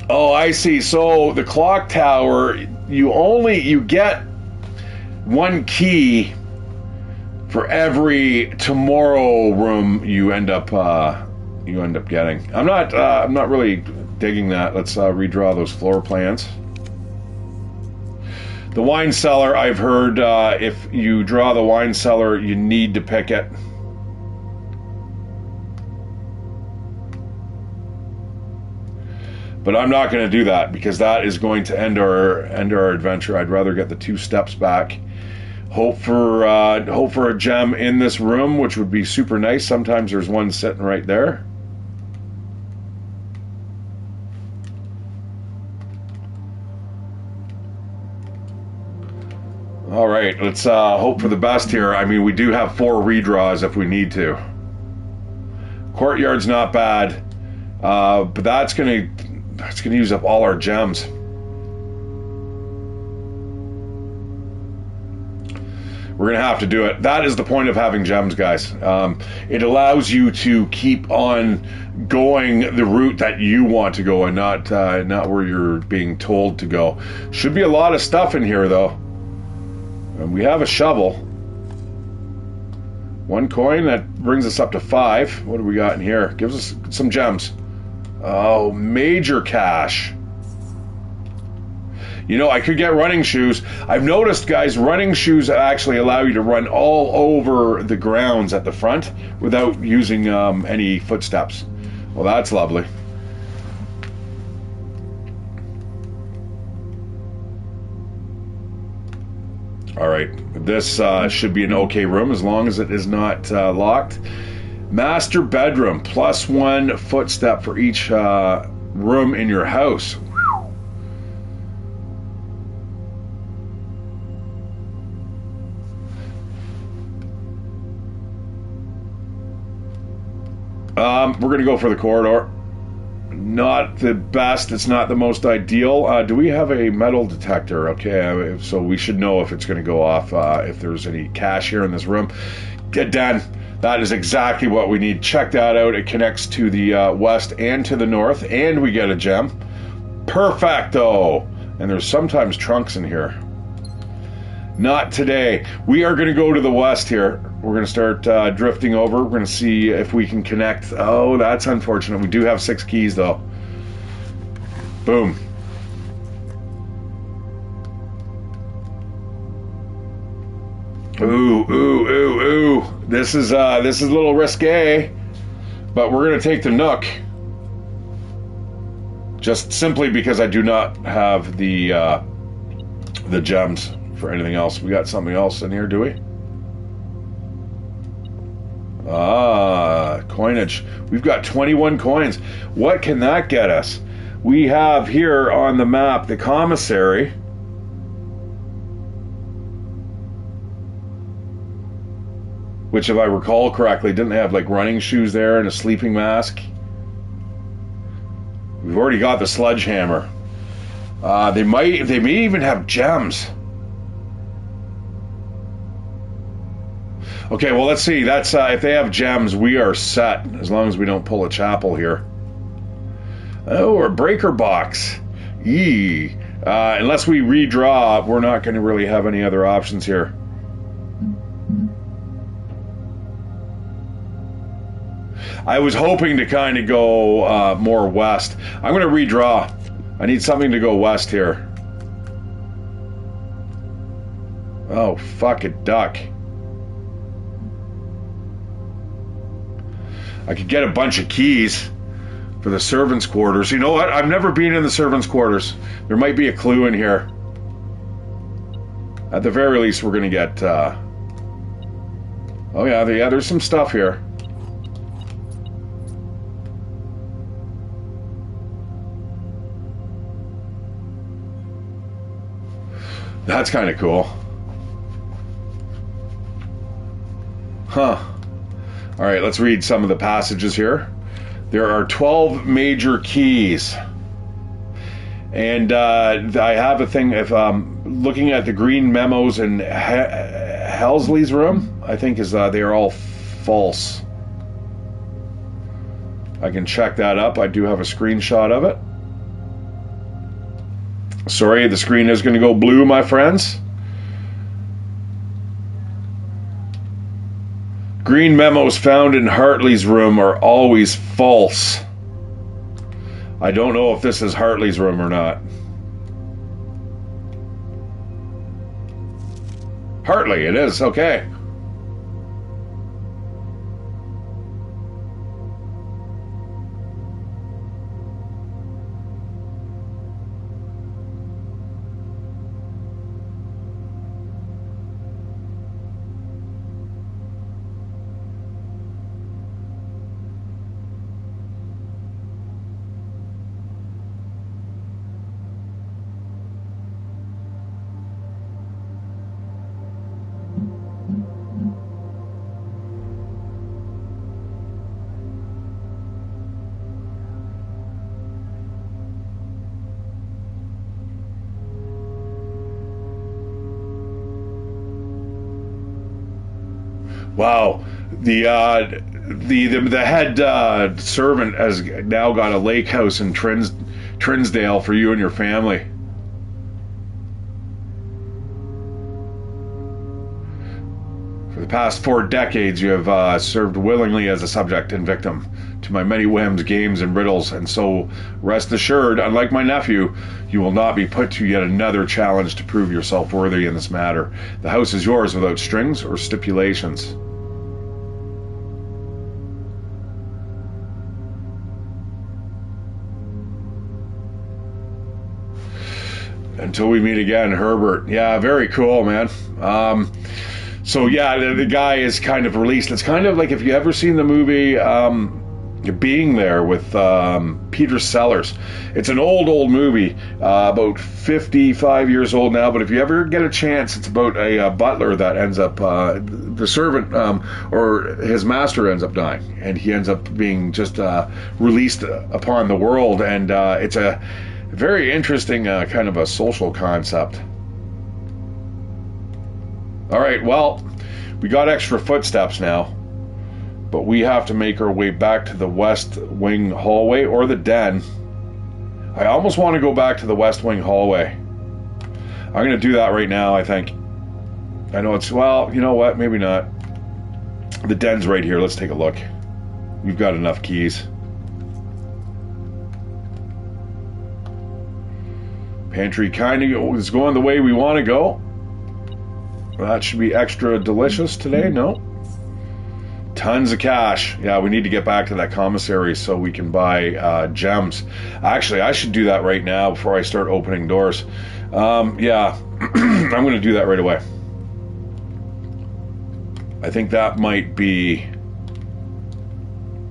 oh, I see. So the clock tower, you get 1 key for every tomorrow room you end up getting. I'm not really digging that. Let's redraw those floor plans. The wine cellar, I've heard if you draw the wine cellar, you need to pick it. But I'm not going to do that because that is going to end our adventure. I'd rather get the 2 steps back. Hope for a gem in this room, which would be super nice. Sometimes there's one sitting right there. All right, let's hope for the best here. I mean, we do have 4 redraws if we need to. Courtyard's not bad, but that's gonna use up all our gems. We're going to have to do it. That is the point of having gems, guys. It allows you to keep on going the route that you want to go and not where you're being told to go. Should be a lot of stuff in here, though. And we have a shovel. 1 coin, that brings us up to 5. What do we got in here? Gives us some gems. Oh, major cash. You know, I could get running shoes. I've noticed, guys, running shoes actually allow you to run all over the grounds at the front without using any footsteps. Well, that's lovely. All right, this should be an okay room as long as it is not locked. Master bedroom, +1 footstep for each room in your house. We're going to go for the corridor. Not the best. It's not the most ideal. Do we have a metal detector? Okay, so we should know if it's going to go off, if there's any cash here in this room. Get done. That is exactly what we need. Check that out. It connects to the west and to the north, and we get a gem. Perfecto. And there's sometimes trunks in here. Not today. We are going to go to the west here. We're going to start drifting over. We're going to see if we can connect. Oh, that's unfortunate. We do have 6 keys, though. Boom. Ooh, ooh, ooh, ooh. This is a little risque, but we're going to take the Nook. Just simply because I do not have the gems for anything else. We got something else in here, do we? Coinage. We've got 21 coins. What can that get us? We have here on the map the commissary. Which, if I recall correctly, didn't have like running shoes there and a sleeping mask. We've already got the sledgehammer. They may even have gems. Okay, well, let's see. That's if they have gems, we are set, as long as we don't pull a chapel here. Oh, or a breaker box. Yee. Unless we redraw, we're not going to really have any other options here. I was hoping to kind of go more west. I'm going to redraw. I need something to go west here. Oh, fuck it, duck. I could get a bunch of keys for the servants' quarters. You know what? I've never been in the servants' quarters. There might be a clue in here. At the very least, we're going to get... Oh, yeah, there's some stuff here. That's kind of cool. Huh. All right, let's read some of the passages here. There are 12 major keys. And I have a thing, if looking at the green memos in Helsley's room, I think is they are all false. I can check that up. I do have a screenshot of it. Sorry, the screen is going to go blue, my friends. Green memos found in Hartley's room are always false. I don't know if this is Hartley's room or not. Hartley, it is. Okay. Wow. The head servant has now got a lake house in Trinsdale for you and your family. For the past 4 decades, you have served willingly as a subject and victim to my many whims, games, and riddles, and so rest assured, unlike my nephew, you will not be put to yet another challenge to prove yourself worthy in this matter. The house is yours without strings or stipulations. Until we meet again, Herbert. Yeah, very cool, man. So yeah, the guy is kind of released. It's kind of like if you ever seen the movie Being There with Peter Sellers. It's an old movie, about 55 years old now, but if you ever get a chance, it's about a butler that ends up, the servant or his master ends up dying, and he ends up being just released upon the world, and it's a very interesting kind of a social concept. All right, well, we got extra footsteps now, but we have to make our way back to the West Wing hallway or the den. I almost want to go back to the West Wing hallway. I'm going to do that right now, I think. I know it's, well, you know what, maybe not. The den's right here. Let's take a look. We've got enough keys. Pantry kind of is going the way we want to go. That should be extra delicious today. No. Tons of cash. Yeah, we need to get back to that commissary so we can buy gems. Actually, I should do that right now before I start opening doors. Yeah, I'm going to do that right away. I think that might be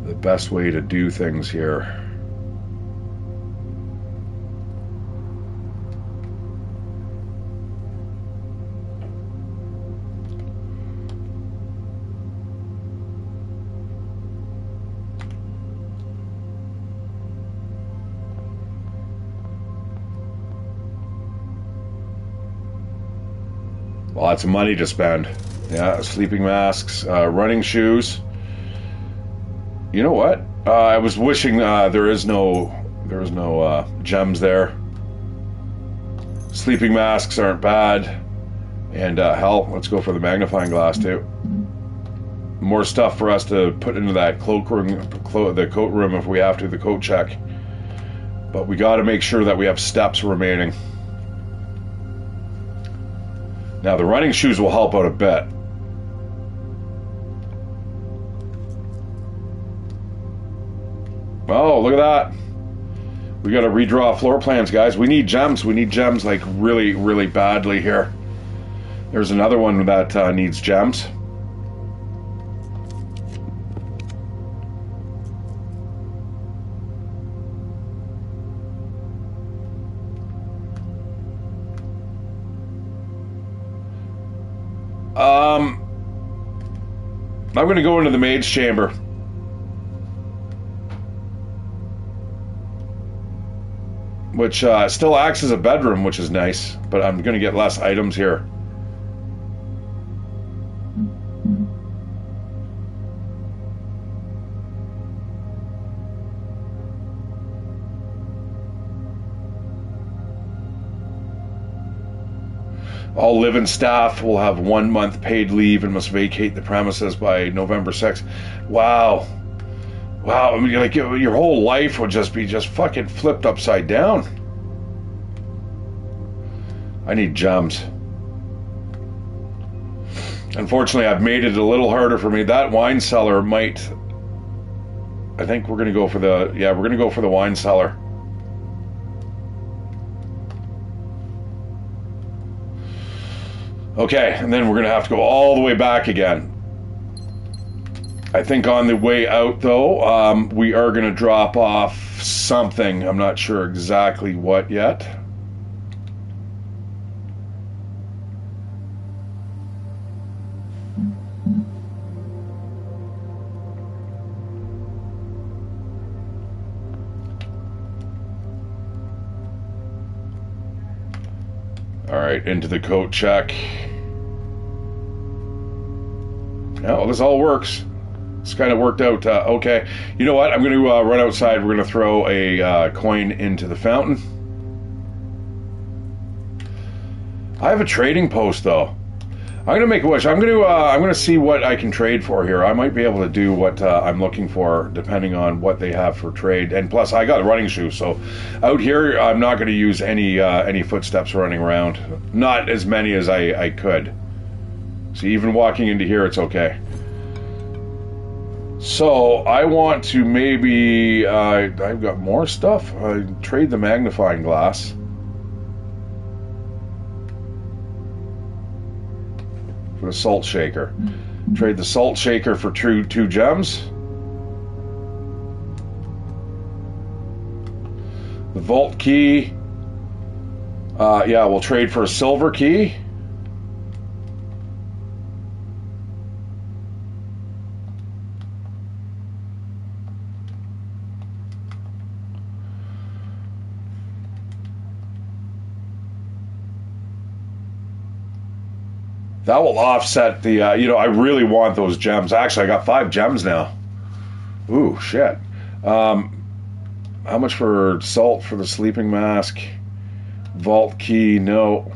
the best way to do things here. Lots of money to spend. Yeah, sleeping masks, running shoes. You know what? I was wishing there was no gems there. Sleeping masks aren't bad, and hell, let's go for the magnifying glass too. More stuff for us to put into that the coat room if we have to, the coat check. But we got to make sure that we have steps remaining. Now, the running shoes will help out a bit. Oh, look at that. We got to redraw floor plans, guys. We need gems. We need gems, like, really, really badly here. There's another one that needs gems. I'm going to go into the maid's chamber. Which still acts as a bedroom, which is nice. But I'm going to get less items here. All live-in staff will have 1 month paid leave and must vacate the premises by November 6th. Wow. Wow, I mean, like, your whole life would just be fucking flipped upside down. I need gems. Unfortunately, I've made it a little harder for me. That wine cellar might... I think we're going to go for the... Yeah, we're going to go for the wine cellar. Okay, and then we're going to have to go all the way back again. I think on the way out, though, we are going to drop off something. I'm not sure exactly what yet. All right, into the coat check. Yeah, well, this all works. It's kind of worked out okay. You know what? I'm going to run outside. We're going to throw a coin into the fountain. I have a trading post, though. I'm going to make a wish. I'm going to see what I can trade for here. I might be able to do what I'm looking for, depending on what they have for trade. And plus, I got running shoes, so out here, I'm not going to use any footsteps running around. Not as many as I could. So even walking into here, it's okay. So I want to maybe I've got more stuff. Trade the magnifying glass for the salt shaker. Trade the salt shaker for two gems. The vault key. Yeah, we'll trade for a silver key. That will offset the, I really want those gems. Actually, I got 5 gems now. Ooh, shit. How much for salt for the sleeping mask? Vault key, no.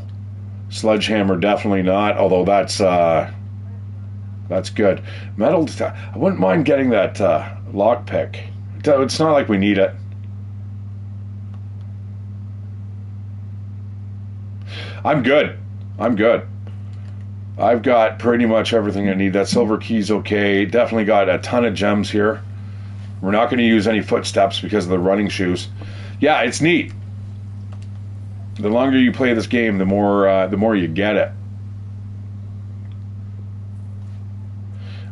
Sledgehammer, definitely not. Although that's good. Metal, I wouldn't mind getting that lockpick. It's not like we need it. I'm good. I've got pretty much everything I need. That silver key's okay. Definitely got a ton of gems here. We're not going to use any footsteps because of the running shoes. Yeah, it's neat. The longer you play this game, the more you get it.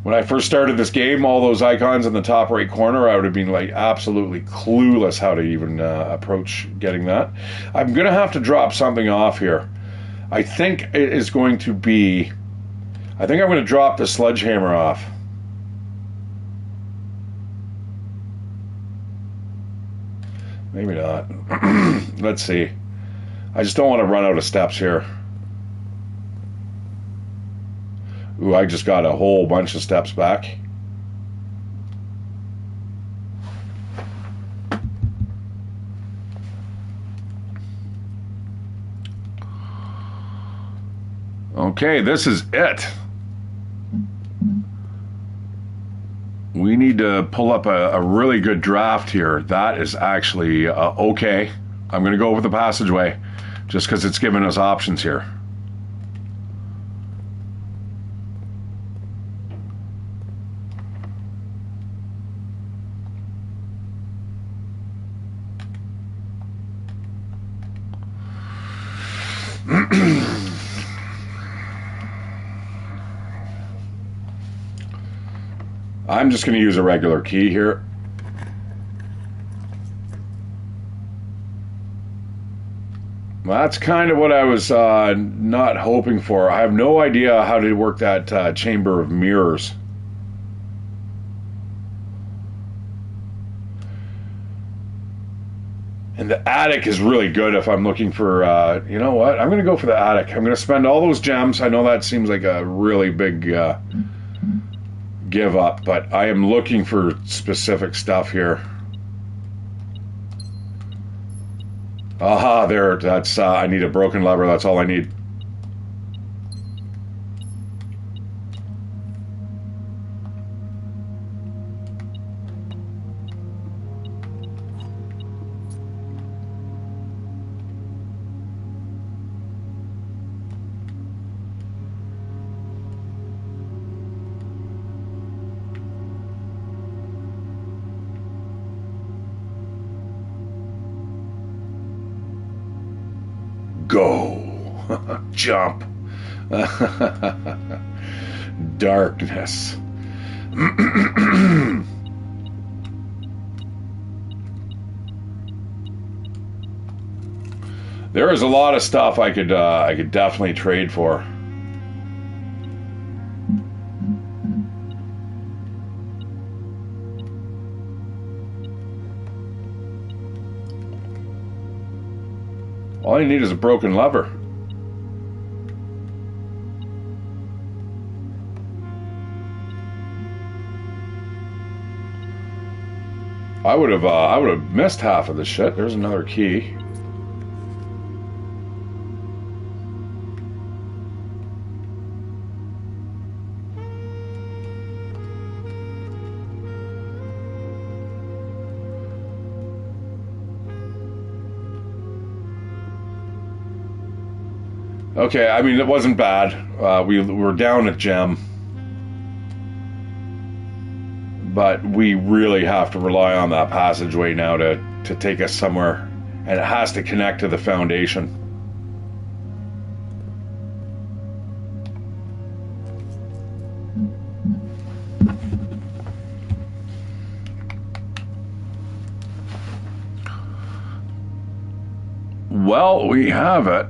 When I first started this game, all those icons in the top right corner, I would have been like absolutely clueless how to even approach getting that. I'm going to have to drop something off here. I think it is going to be... I think I'm going to drop the sledgehammer off. Maybe not. Let's see. I just don't want to run out of steps here. Ooh, I just got a whole bunch of steps back. Okay, this is it. We need to pull up a really good draft here. That is actually okay. I'm going to go with the passageway just because it's giving us options here. I'm just going to use a regular key here. That's kind of what I was not hoping for. I have no idea how to work that chamber of mirrors. And the attic is really good if I'm looking for, you know what? I'm going to go for the attic. I'm going to spend all those gems. I know that seems like a really big give up, but I am looking for specific stuff here. Aha, there. That's, I need a broken lever. That's all I need. Go. Jump. Darkness. There is a lot of stuff I could definitely trade for. All I need is a broken lever. I would have missed half of the shit. There's another key. Okay, I mean, it wasn't bad. We were down a gem. But we really have to rely on that passageway now to take us somewhere. And it has to connect to the foundation. Well, we have it.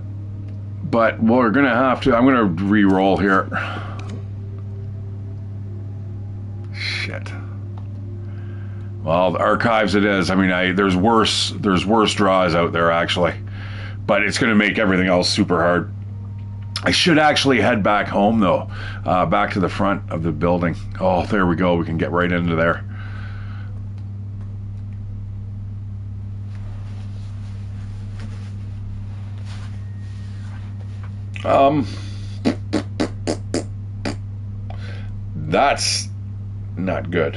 But we're going to have to... I'm going to re-roll here. Shit. Well, the archives it is. I mean, there's worse draws out there, actually. But it's going to make everything else super hard. I should actually head back home, though. Back to the front of the building. Oh, there we go. We can get right into there. That's not good.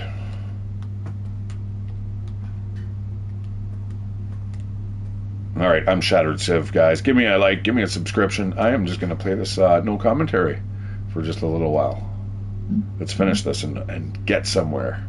All right, I'm Shatteredciv, guys. Give me a like, give me a subscription. I am just going to play this no commentary for just a little while. Let's finish this and get somewhere.